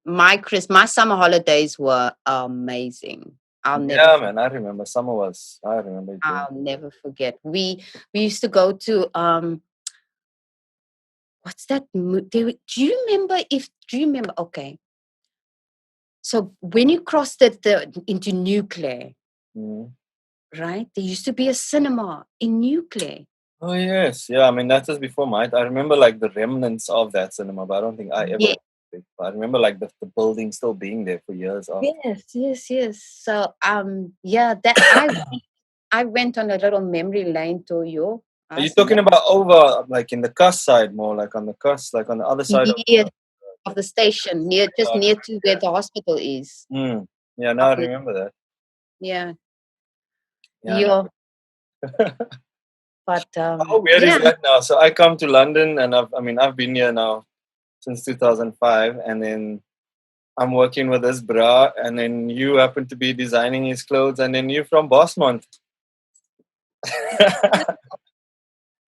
Speaker 2: my summer holidays were amazing. I'll
Speaker 1: remember summer was. I remember.
Speaker 2: I'll never forget. We used to go to what's that? Do you remember? Okay. So when you crossed into Nuclear, right? There used to be a cinema in Nuclear.
Speaker 1: Oh yes, yeah. I mean that was before mine. I remember like the remnants of that cinema, but I don't think I ever. Yeah. I remember like the building still being there for years.
Speaker 2: Yes. So yeah, that I went on a little memory lane to you.
Speaker 1: Are you talking about over like in the Kus side, more like on the Kus, like on the other side
Speaker 2: of the station, near to where the hospital is?
Speaker 1: Yeah, now I remember that.
Speaker 2: Yeah. But
Speaker 1: how weird is that now? So I come to London, and I've been here now since 2005, and then I'm working with this bra, and then you happen to be designing his clothes, and then you're from Bosmont.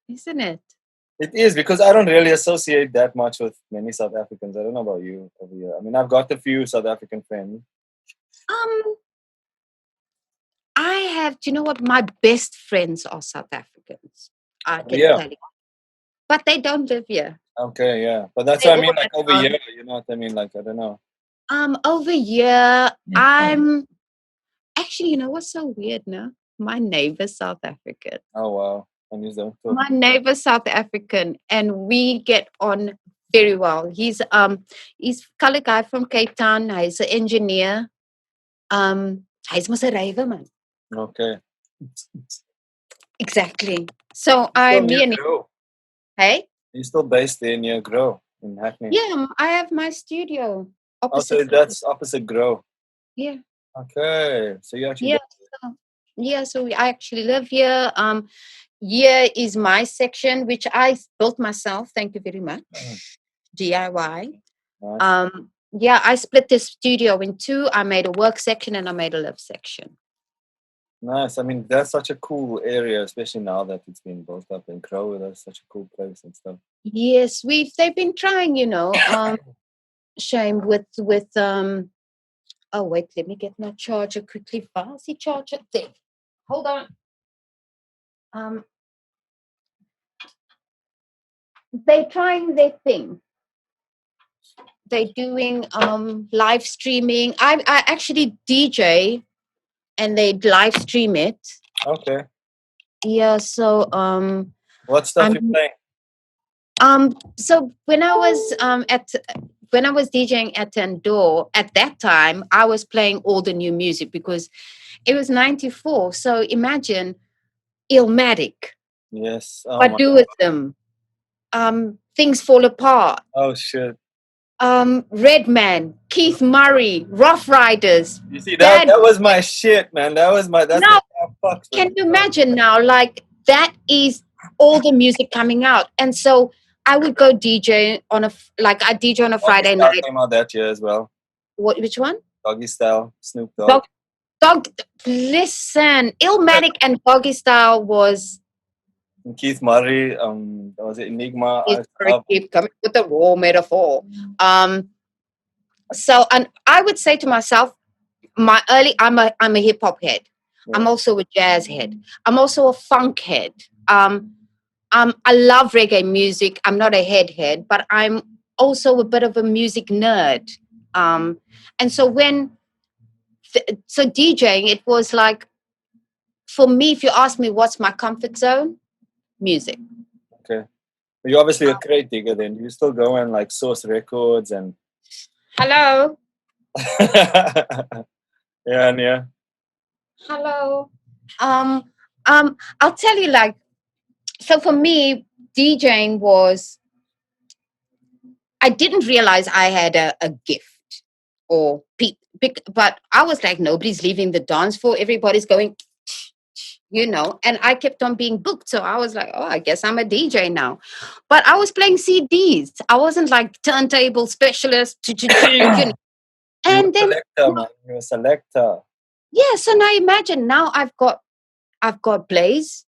Speaker 2: Isn't it?
Speaker 1: It is, because I don't really associate that much with many South Africans. I don't know about you over here. I mean, I've got a few South African friends.
Speaker 2: I have, do you know what? My best friends are South Africans. I can tell you. but they don't live here.
Speaker 1: Okay, yeah. But that's
Speaker 2: They
Speaker 1: what I
Speaker 2: all
Speaker 1: mean, like over
Speaker 2: at,
Speaker 1: here, you know what I mean? Like, I don't know.
Speaker 2: over here, I'm actually, you know what's so weird now? My neighbor's South African.
Speaker 1: Oh, wow. And you don't talk.
Speaker 2: My neighbor's South African, and we get on very well. He's color guy from Cape Town. He's an engineer. He's mos 'n rywer man.
Speaker 1: Okay.
Speaker 2: Exactly. So
Speaker 1: Still
Speaker 2: me
Speaker 1: near
Speaker 2: and
Speaker 1: Grow.
Speaker 2: hey,
Speaker 1: You're still based there near Grow in Hackney.
Speaker 2: yeah, I have my studio
Speaker 1: Also,
Speaker 2: opposite.
Speaker 1: that's opposite Grow.
Speaker 2: Yeah.
Speaker 1: Okay. So you actually
Speaker 2: So I actually live here. Here is my section, which I built myself. Thank you very much. DIY.
Speaker 1: nice.
Speaker 2: Yeah, I split this studio in two. I made a work section and I made a live section.
Speaker 1: Nice. I mean, that's such a cool area, especially now that it's been built up in Grow. That's such a cool place and stuff.
Speaker 2: Yes, they've been trying, you know. Shame with oh wait, let me get my charger quickly. Fancy charger there. Hold on. They're trying their thing. They're doing live streaming. I actually DJ and they live stream it.
Speaker 1: Okay.
Speaker 2: Yeah, so
Speaker 1: what stuff you playing?
Speaker 2: So when I was DJing at Tandor, at that time I was playing all the new music because it was 94. So imagine Illmatic.
Speaker 1: Yes.
Speaker 2: What do with them? Things Fall Apart.
Speaker 1: Oh shit.
Speaker 2: Redman, Keith Murray, Rough Riders.
Speaker 1: You see that was my shit, man. That was my
Speaker 2: Can you imagine now? Like that is all the music coming out. And so I would go DJ on I DJ on a Friday night.
Speaker 1: Came out that year as well.
Speaker 2: Which one?
Speaker 1: Doggy Style, Snoop Dogg.
Speaker 2: Listen, Illmatic and Doggy Style was.
Speaker 1: And Keith Murray, that was Enigma.
Speaker 2: Keep coming with the raw metaphor. So, and I would say to myself, I'm a hip hop head. Yeah. I'm also a jazz head. I'm also a funk head. I love reggae music. I'm not a head, but I'm also a bit of a music nerd. And so so DJing, it was like, for me, if you ask me what's my comfort zone, music.
Speaker 1: Okay. But you're obviously a crate digger then. You still go and like source records and...
Speaker 2: Hello.
Speaker 1: yeah.
Speaker 2: Hello. I'll tell you, like, so for me, DJing was, I didn't realize I had a gift or but I was like, nobody's leaving the dance floor. Everybody's going, you know, and I kept on being booked. So I was like, oh, I guess I'm a DJ now. But I was playing CDs. I wasn't like turntable specialist. And then
Speaker 1: you're a selector.
Speaker 2: Yeah, so now imagine, now I've got Blaze.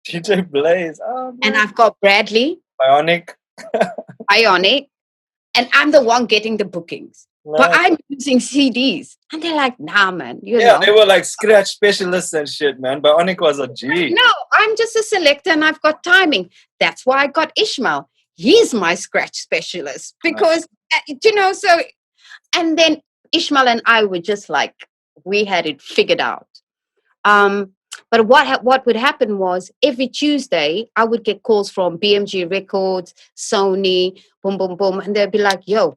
Speaker 1: DJ Blaze. Oh,
Speaker 2: and I've got Bradley.
Speaker 1: Bionic.
Speaker 2: And I'm the one getting the bookings. Nice. But I'm using CDs. And they're like, nah, man. You know.
Speaker 1: They were like scratch specialists and shit, man. Bionic was a G.
Speaker 2: No, I'm just a selector and I've got timing. That's why I got Ishmael. He's my scratch specialist. Because, you know, so... And then Ishmael and I were just like, we had it figured out. But what would happen was every Tuesday, I would get calls from BMG Records, Sony, boom, boom, boom. And they'd be like, yo,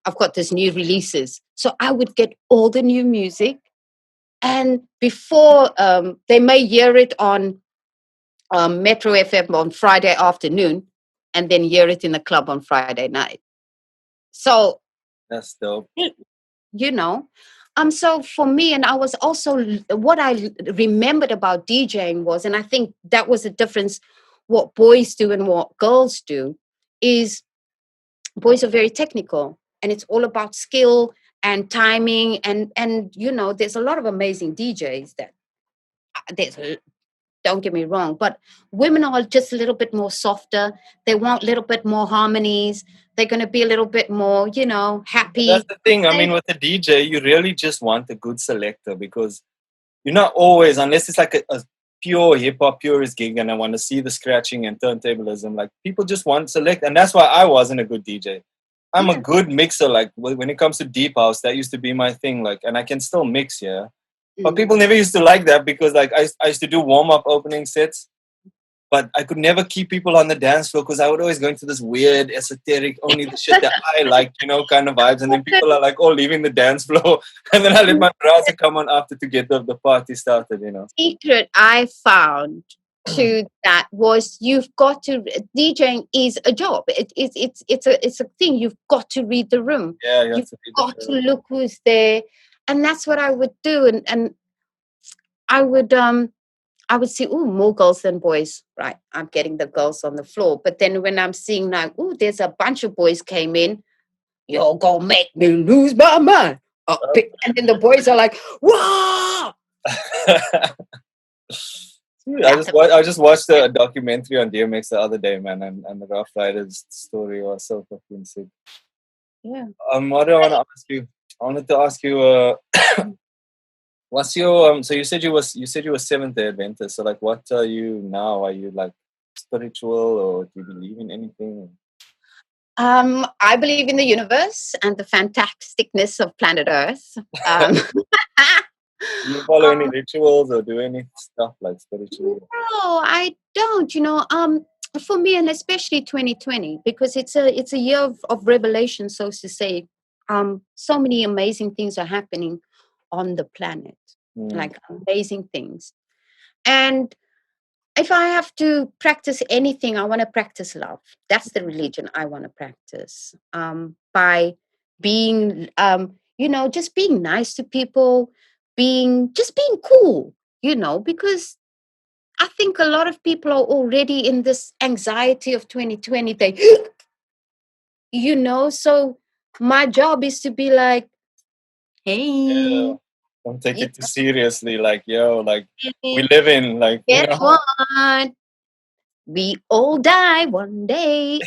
Speaker 2: I've got this new releases. So I would get all the new music. And before they may hear it on Metro FM on Friday afternoon and then hear it in the club on Friday night. So
Speaker 1: that's dope.
Speaker 2: You know. So for me, and I was also, what I remembered about DJing was, and I think that was the difference, what boys do and what girls do, is boys are very technical and it's all about skill and timing. And you know, there's a lot of amazing DJs don't get me wrong, but women are just a little bit more softer. They want a little bit more harmonies. They're going to be a little bit more, you know, happy.
Speaker 1: That's the thing. I mean, with a DJ, you really just want a good selector because you're not always, unless it's like pure hip hop purist gig and I want to see the scratching and turntablism, like people just want to select, and that's why I wasn't a good DJ. I'm a good mixer. Like when it comes to deep house, that used to be my thing. Like, and I can still mix, yeah. But people never used to like that because, like, I used to do warm up opening sets, but I could never keep people on the dance floor because I would always go into this weird, esoteric, only the shit that I like, you know, kind of vibes. And then people are like all leaving the dance floor, and then I let my browser come on after to get the party started, you know.
Speaker 2: Secret I found to that was you've got to DJing is a job. It's a thing. You've got to read the room.
Speaker 1: Yeah, you have
Speaker 2: You've
Speaker 1: to read
Speaker 2: got
Speaker 1: the
Speaker 2: to look who's there, and that's what I would do. And I would see, oh, more girls than boys. Right, I'm getting the girls on the floor. But then when I'm seeing like, oh, there's a bunch of boys came in. You're gonna make me lose my mind. And then the boys are like, wow.
Speaker 1: I just watched a documentary on DMX the other day, man, and the Rough Riders story was so fucking sick.
Speaker 2: Yeah.
Speaker 1: What do I want to ask you? I wanted to ask you, what's your so you said you were Seventh Day Adventist. So like, what are you now? Are you like spiritual, or do you believe in anything?
Speaker 2: I believe in the universe and the fantasticness of planet Earth.
Speaker 1: Do you follow any rituals or do any stuff like spiritual?
Speaker 2: No, I don't. For me, and especially 2020, because it's a year of revelation, so to say. So many amazing things are happening on the planet, like amazing things. And if I have to practice anything, I want to practice love. That's the religion I want to practice. By being, just being nice to people, being cool, because I think a lot of people are already in this anxiety of 2020. So my job is to be like, hey,
Speaker 1: Yeah. Don't take it too seriously. Like, yo, like we
Speaker 2: hey,
Speaker 1: live in, like, you
Speaker 2: guess
Speaker 1: know.
Speaker 2: what? We all die one day.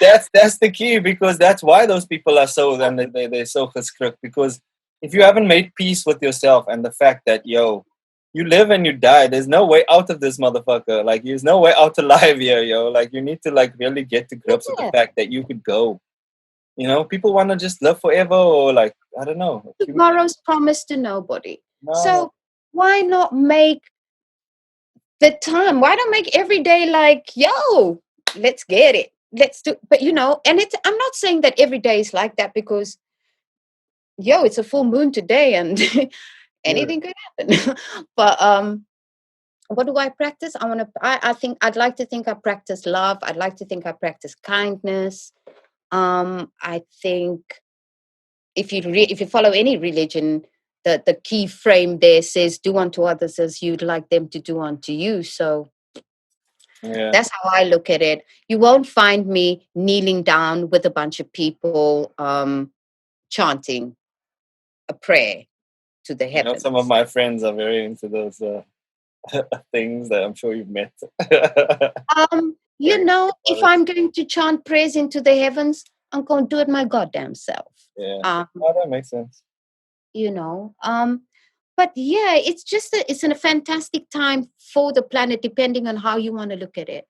Speaker 1: That's the key, because that's why those people are so, and they're so gescript, because if you haven't made peace with yourself and the fact that, yo, you live and you die, there's no way out of this motherfucker. Like, there's no way out alive here, yo. Like, you need to like really get to grips with the fact that you could go. You know, people want to just live forever, or like, I don't know.
Speaker 2: Tomorrow's promised to nobody.
Speaker 1: No.
Speaker 2: So why not make the time? Why don't make every day like, yo, let's get it. Let's do, but and I'm not saying that every day is like that, because it's a full moon today and anything could happen. But what do I practice? I think I'd like to think I practice love. I'd like to think I practice kindness. I think if you follow any religion, the key frame there says, do unto others as you'd like them to do unto you. So that's how I look at it. You won't find me kneeling down with a bunch of people chanting a prayer to the heavens.
Speaker 1: Some of my friends are very into those things that I'm sure you've met.
Speaker 2: If I'm going to chant prayers into the heavens, I'm going to do it my goddamn self.
Speaker 1: Yeah, that makes sense.
Speaker 2: But yeah, it's a fantastic time for the planet, depending on how you want to look at it.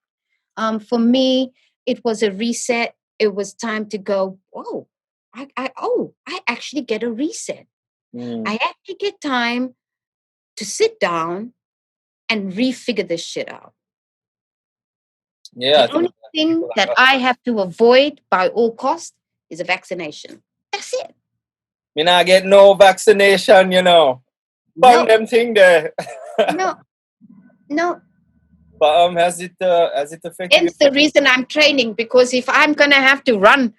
Speaker 2: For me, it was a reset. It was time to go, oh, I actually get a reset. I actually get time to sit down and refigure this shit out.
Speaker 1: Yeah.
Speaker 2: The only thing that I have to avoid by all costs is a vaccination. That's it.
Speaker 1: Me not get no vaccination, Bang them thing there.
Speaker 2: No.
Speaker 1: But has it affected?
Speaker 2: Hence the reason I'm training, because if I'm gonna have to run,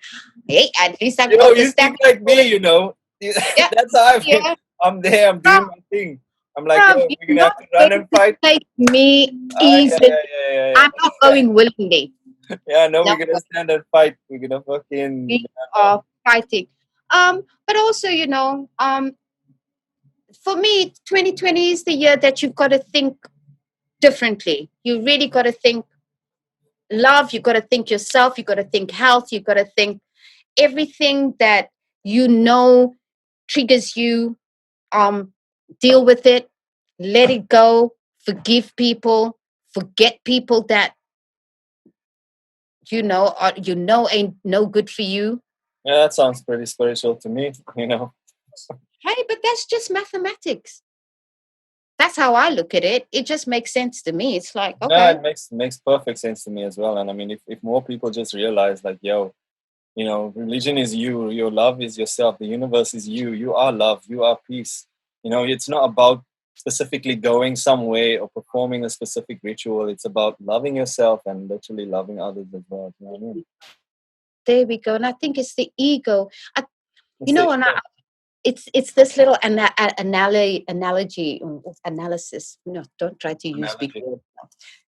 Speaker 2: hey, at least I've
Speaker 1: got the step. Like me, Yeah. That's how I feel. Yeah. I'm there. I'm doing my thing. I'm like, yo, we're gonna have to run and fight.
Speaker 2: Take me easily.
Speaker 1: Yeah.
Speaker 2: I'm not going willingly.
Speaker 1: Yeah, no, we're gonna stand and fight. We're gonna fucking.
Speaker 2: We are fighting. But also, for me, 2020 is the year that you've got to think differently. You really got to think love. You got to think yourself. You got to think health. You got to think everything that triggers you. Deal with it. Let it go. forgive people, forget people that ain't no good for you.
Speaker 1: Yeah, that sounds pretty spiritual to me, you know.
Speaker 2: Hey, but that's just mathematics. That's how I look at it. It just makes sense to me. It's like,
Speaker 1: Yeah,
Speaker 2: okay.
Speaker 1: it makes perfect sense to me as well. And I mean, if more people just realize, like, yo, you know, religion is you, your love is yourself, the universe is you, you are love, you are peace. You know, it's not about specifically going somewhere or performing a specific ritual. It's about loving yourself and literally loving others as well. You know what I mean?
Speaker 2: There we go. And I think it's the ego.
Speaker 1: It's the
Speaker 2: And
Speaker 1: ego.
Speaker 2: it's this little analogy analysis. No, don't try to use big
Speaker 1: Analogy.
Speaker 2: words.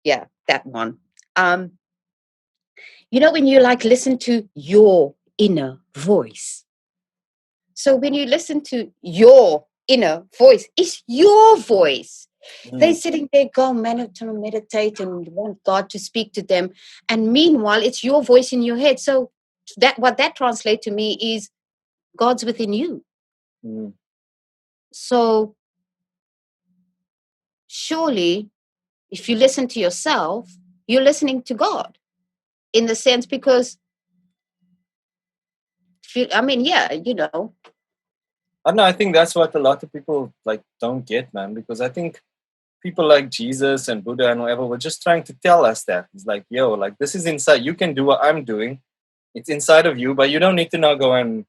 Speaker 2: Yeah, that one. Um, when you like listen to your inner voice. So when you listen to your inner voice, it's your voice. They're
Speaker 1: Mm,
Speaker 2: sitting there, go meditate and want God to speak to them. And meanwhile, it's your voice in your head. So what that translates to me is God's within you.
Speaker 1: mm.
Speaker 2: So surely, if you listen to yourself, you're listening to God in the sense because,
Speaker 1: I don't know, I think that's what a lot of people like don't get, man, because I think people like Jesus and Buddha and whatever were just trying to tell us that. It's like, yo, like this is inside. You can do what I'm doing. It's inside of you, but you don't need to now go and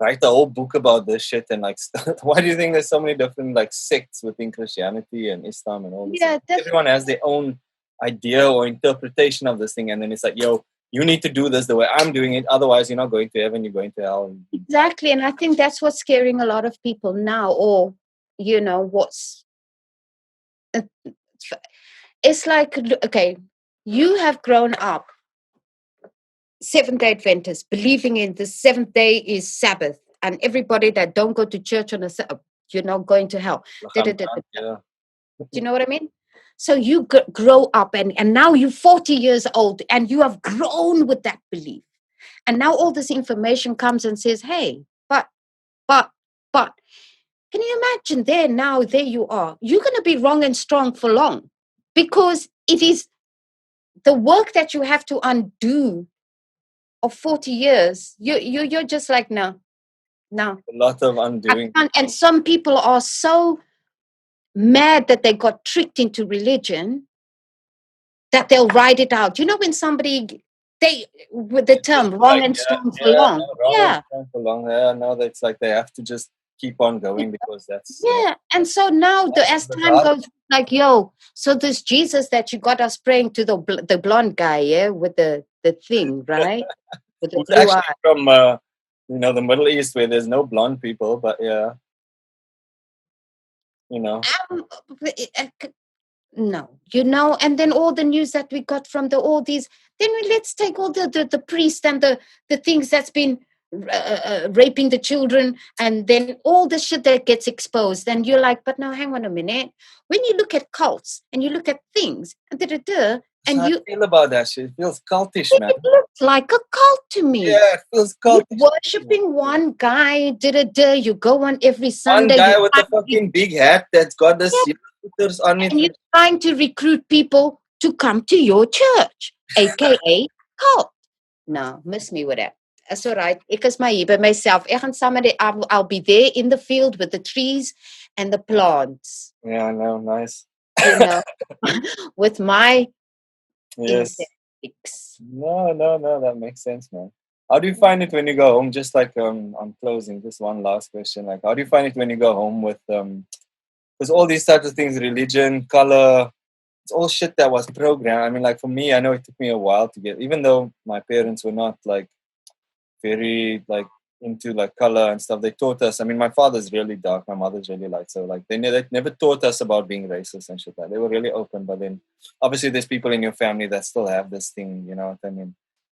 Speaker 1: write a whole book about this shit and like why do you think there's so many different like sects within Christianity and Islam and all this?
Speaker 2: yeah,
Speaker 1: Everyone has their own idea or interpretation of this thing, and then it's like, yo, you need to do this the way I'm doing it, otherwise you're not going to heaven, you're going to hell.
Speaker 2: exactly. And I think that's what's scaring a lot of people now, or, what's, uh, it's like, okay, you have grown up Seventh-day Adventist, believing in the seventh day is Sabbath, and everybody that don't go to church on you're not going to hell. Da, da, da, da, da.
Speaker 1: Yeah.
Speaker 2: Do you know what I mean? So you grow up, and now you're 40 years old, and you have grown with that belief. And now all this information comes and says, hey, but, but, can you imagine there you are. You're going to be wrong and strong for long because it is the work that you have to undo of 40 years. You're just like, no.
Speaker 1: A lot of undoing.
Speaker 2: And some people are so mad that they got tricked into religion that they'll write it out. When somebody, with the
Speaker 1: It's just
Speaker 2: term wrong
Speaker 1: like,
Speaker 2: and
Speaker 1: yeah,
Speaker 2: strong for
Speaker 1: yeah,
Speaker 2: long.
Speaker 1: no, wrong and
Speaker 2: Yeah.
Speaker 1: strong for long. Yeah, no, that's like they have to just keep on going because that's
Speaker 2: Yeah. And so now as time goes, like, yo, so this Jesus that you got us praying to, the blonde guy, yeah, with the thing, right? With the
Speaker 1: who's
Speaker 2: blue eye.
Speaker 1: actually from the Middle East where there's no blonde people, but yeah, you know.
Speaker 2: Um, no, and then all the news that we got from all these, then let's take all the priest and the things that's been raping the children, and then all the shit that gets exposed, and you're like, but now hang on a minute. When you look at cults and you look at things and
Speaker 1: So I
Speaker 2: you,
Speaker 1: feel about that shit. It feels cultish, man.
Speaker 2: it looks like a cult to me.
Speaker 1: Yeah, it feels
Speaker 2: You're
Speaker 1: cultish.
Speaker 2: worshipping one guy, you go on every
Speaker 1: One
Speaker 2: Sunday,
Speaker 1: guy with a fucking big hat that's got the scooters on it.
Speaker 2: and you're trying to recruit people to come to your church, aka cult. No, miss me with that. That's all right. Ek is maar hier by myself. Ek gaan saam met I'll be there in the field with the trees and the plants.
Speaker 1: Yeah, I know, nice.
Speaker 2: With my
Speaker 1: Yes.
Speaker 2: insects.
Speaker 1: No, that makes sense, man. How do you find it when you go home? Just like I'm closing, just one last question. Like, how do you find it when you go home with because all these types of things, religion, color, it's all shit that was programmed. I mean, like for me, I know it took me a while to get, even though my parents were not like very like into like color and stuff. They taught us. I mean, my father's really dark, my mother's really light, so like they never taught us about being racist and shit like that. They were really open, but then obviously there's people in your family that still have this thing. You know what I mean?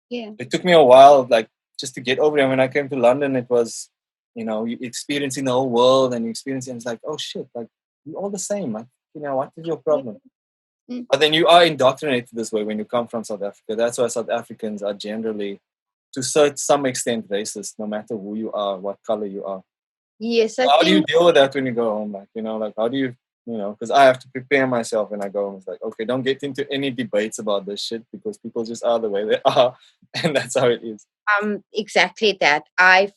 Speaker 2: Yeah.
Speaker 1: It took me a while, like just to get over it. When I came to London, it was, you experiencing the whole world and you experiencing. It's like, oh shit, like we're all the same. Like, what is your problem?
Speaker 2: Mm.
Speaker 1: But then you are indoctrinated this way when you come from South Africa. That's why South Africans are generally, to some extent, racist, no matter who you are, what color you are.
Speaker 2: Yes,
Speaker 1: So how do you deal with that when you go home? Like, like how do you because I have to prepare myself when I go. It's like, okay, don't get into any debates about this shit because people just are the way they are, and that's how it is.
Speaker 2: Exactly that. I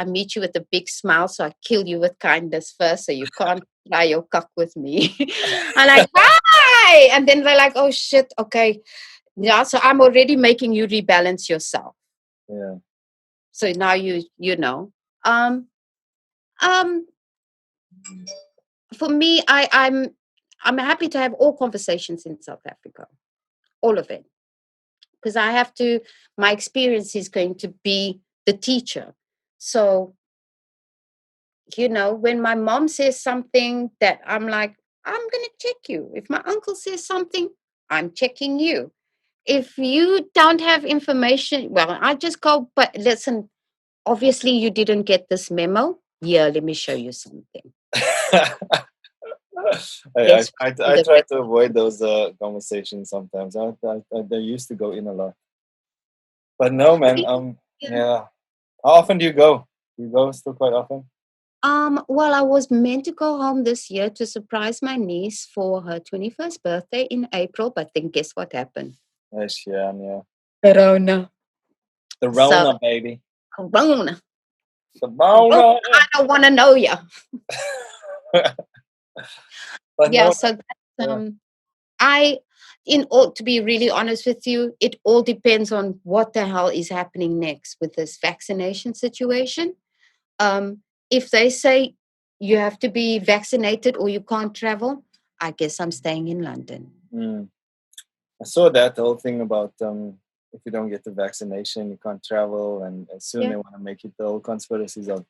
Speaker 2: meet you with a big smile, so I kill you with kindness first, so you can't try your cock with me. I'm like, hi, and then they're like, oh shit, okay, yeah. So I'm already making you rebalance yourself.
Speaker 1: Yeah.
Speaker 2: So now you know. Um, um, for me, I'm happy to have all conversations in South Africa, all of it, because I have to. My experience is going to be the teacher. So when my mom says something that I'm like, I'm going to check you. If my uncle says something, I'm checking you. If you don't have information, well, I just go, but listen, obviously you didn't get this memo. Yeah, let me show you something.
Speaker 1: I try to avoid those conversations sometimes. They used to go in a lot. But no, man. Yeah. How often do you go? Do you go still quite often?
Speaker 2: Well, I was meant to go home this year to surprise my niece for her 21st birthday in April, but then guess what happened?
Speaker 1: Yes, yeah.
Speaker 2: Corona.
Speaker 1: The Rona, baby.
Speaker 2: Corona.
Speaker 1: Corona.
Speaker 2: I don't want to know you.
Speaker 1: But
Speaker 2: yeah,
Speaker 1: no,
Speaker 2: so that's, to be really honest with you, it all depends on what the hell is happening next with this vaccination situation. If they say you have to be vaccinated or you can't travel, I guess I'm staying in London.
Speaker 1: I saw that the whole thing about if you don't get the vaccination, you can't travel, and soon they want to make it the whole conspiracies of if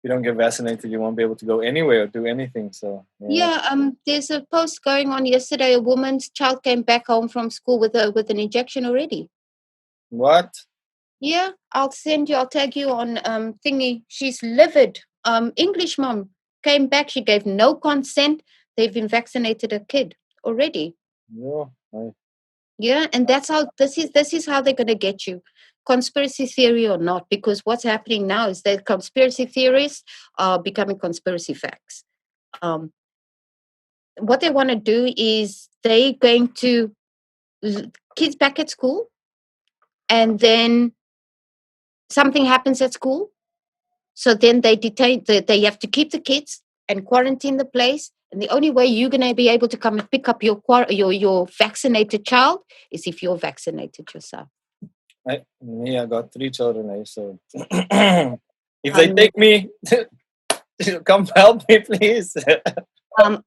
Speaker 1: you don't get vaccinated, you won't be able to go anywhere or do anything. So
Speaker 2: there's a post going on yesterday. A woman's child came back home from school with an injection already.
Speaker 1: What?
Speaker 2: Yeah, I'll tag you on thingy. She's livid. English mom came back. She gave no consent. They've been vaccinated a kid already. Yeah, and that's how this is how they're gonna get you. Conspiracy theory or not, because what's happening now is that conspiracy theories are becoming conspiracy facts. What they want to do is they're going to kids back at school, and then something happens at school. So then they they have to keep the kids and quarantine the place. And the only way you're going to be able to come and pick up your vaccinated child is if you're vaccinated yourself.
Speaker 1: I got 3 children, so if they take me, come help me, please.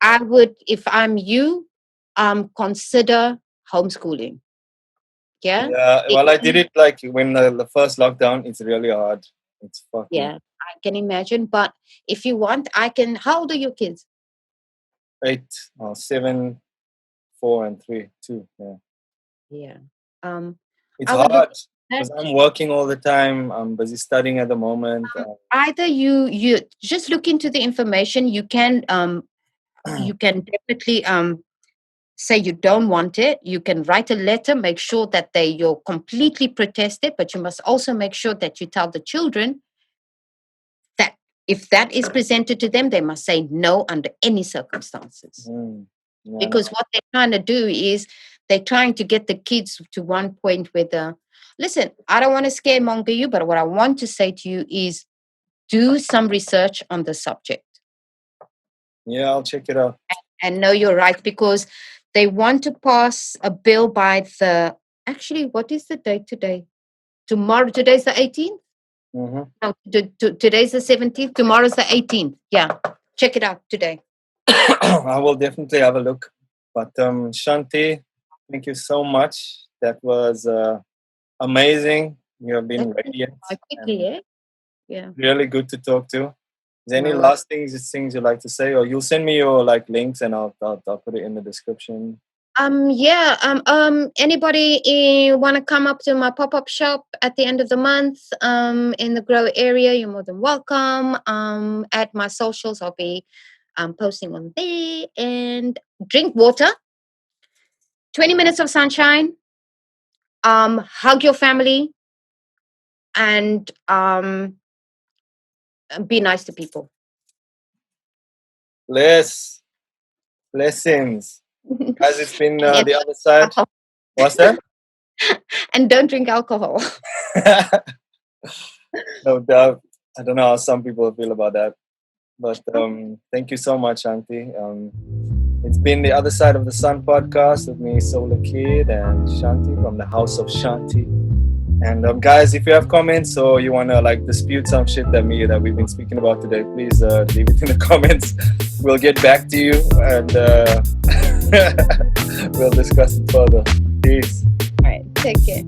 Speaker 2: I would, if I'm you, consider homeschooling. Yeah.
Speaker 1: Well, I did it like when the first lockdown. It's really hard. It's fucking.
Speaker 2: Yeah, I can imagine. But if you want, I can. How old are your kids?
Speaker 1: 8, 7, 4, and 3, 2.
Speaker 2: Yeah.
Speaker 1: It's hard because I'm working all the time. I'm busy studying at the moment.
Speaker 2: Either you just look into the information. You can definitely say you don't want it. You can write a letter. Make sure that you're completely protested, but you must also make sure that you tell the children that if that is presented to them, they must say no under any circumstances. Because what they're trying to do is they're trying to get the kids to one point where listen, I don't want to scaremonger you, but what I want to say to you is do some research on the subject.
Speaker 1: Yeah, I'll check it out.
Speaker 2: And know you're right, because they want to pass a bill by actually, what is the date today? Tomorrow, today's the 18th?
Speaker 1: Mm-hmm.
Speaker 2: No, today's the 17th, tomorrow's the 18th. Yeah, check it out today.
Speaker 1: I will definitely have a look. But Chanti, thank you so much. That was amazing. You have been radiant.
Speaker 2: Quickly, yeah.
Speaker 1: Really good to talk to. Is there any last things you'd like to say, or you'll send me your links and I'll put it in the description.
Speaker 2: Anybody want to come up to my pop-up shop at the end of the month in the Grow area, you're more than welcome. At my socials, I'll be posting on there. And drink water, 20 minutes of sunshine, hug your family, and be nice to people.
Speaker 1: Bless. Blessings. Guys, it's been
Speaker 2: And
Speaker 1: the other side. What's that?
Speaker 2: and don't drink alcohol.
Speaker 1: No doubt. I don't know how some people feel about that. But thank you so much, Auntie. It's been the Other Side of the Sun podcast with me, solarkidd, and Chanti from the House of Chanti. And guys, if you have comments or you want to like dispute some shit that we've been speaking about today, please leave it in the comments. We'll get back to you and we'll discuss it further. Peace.
Speaker 2: All right, take care.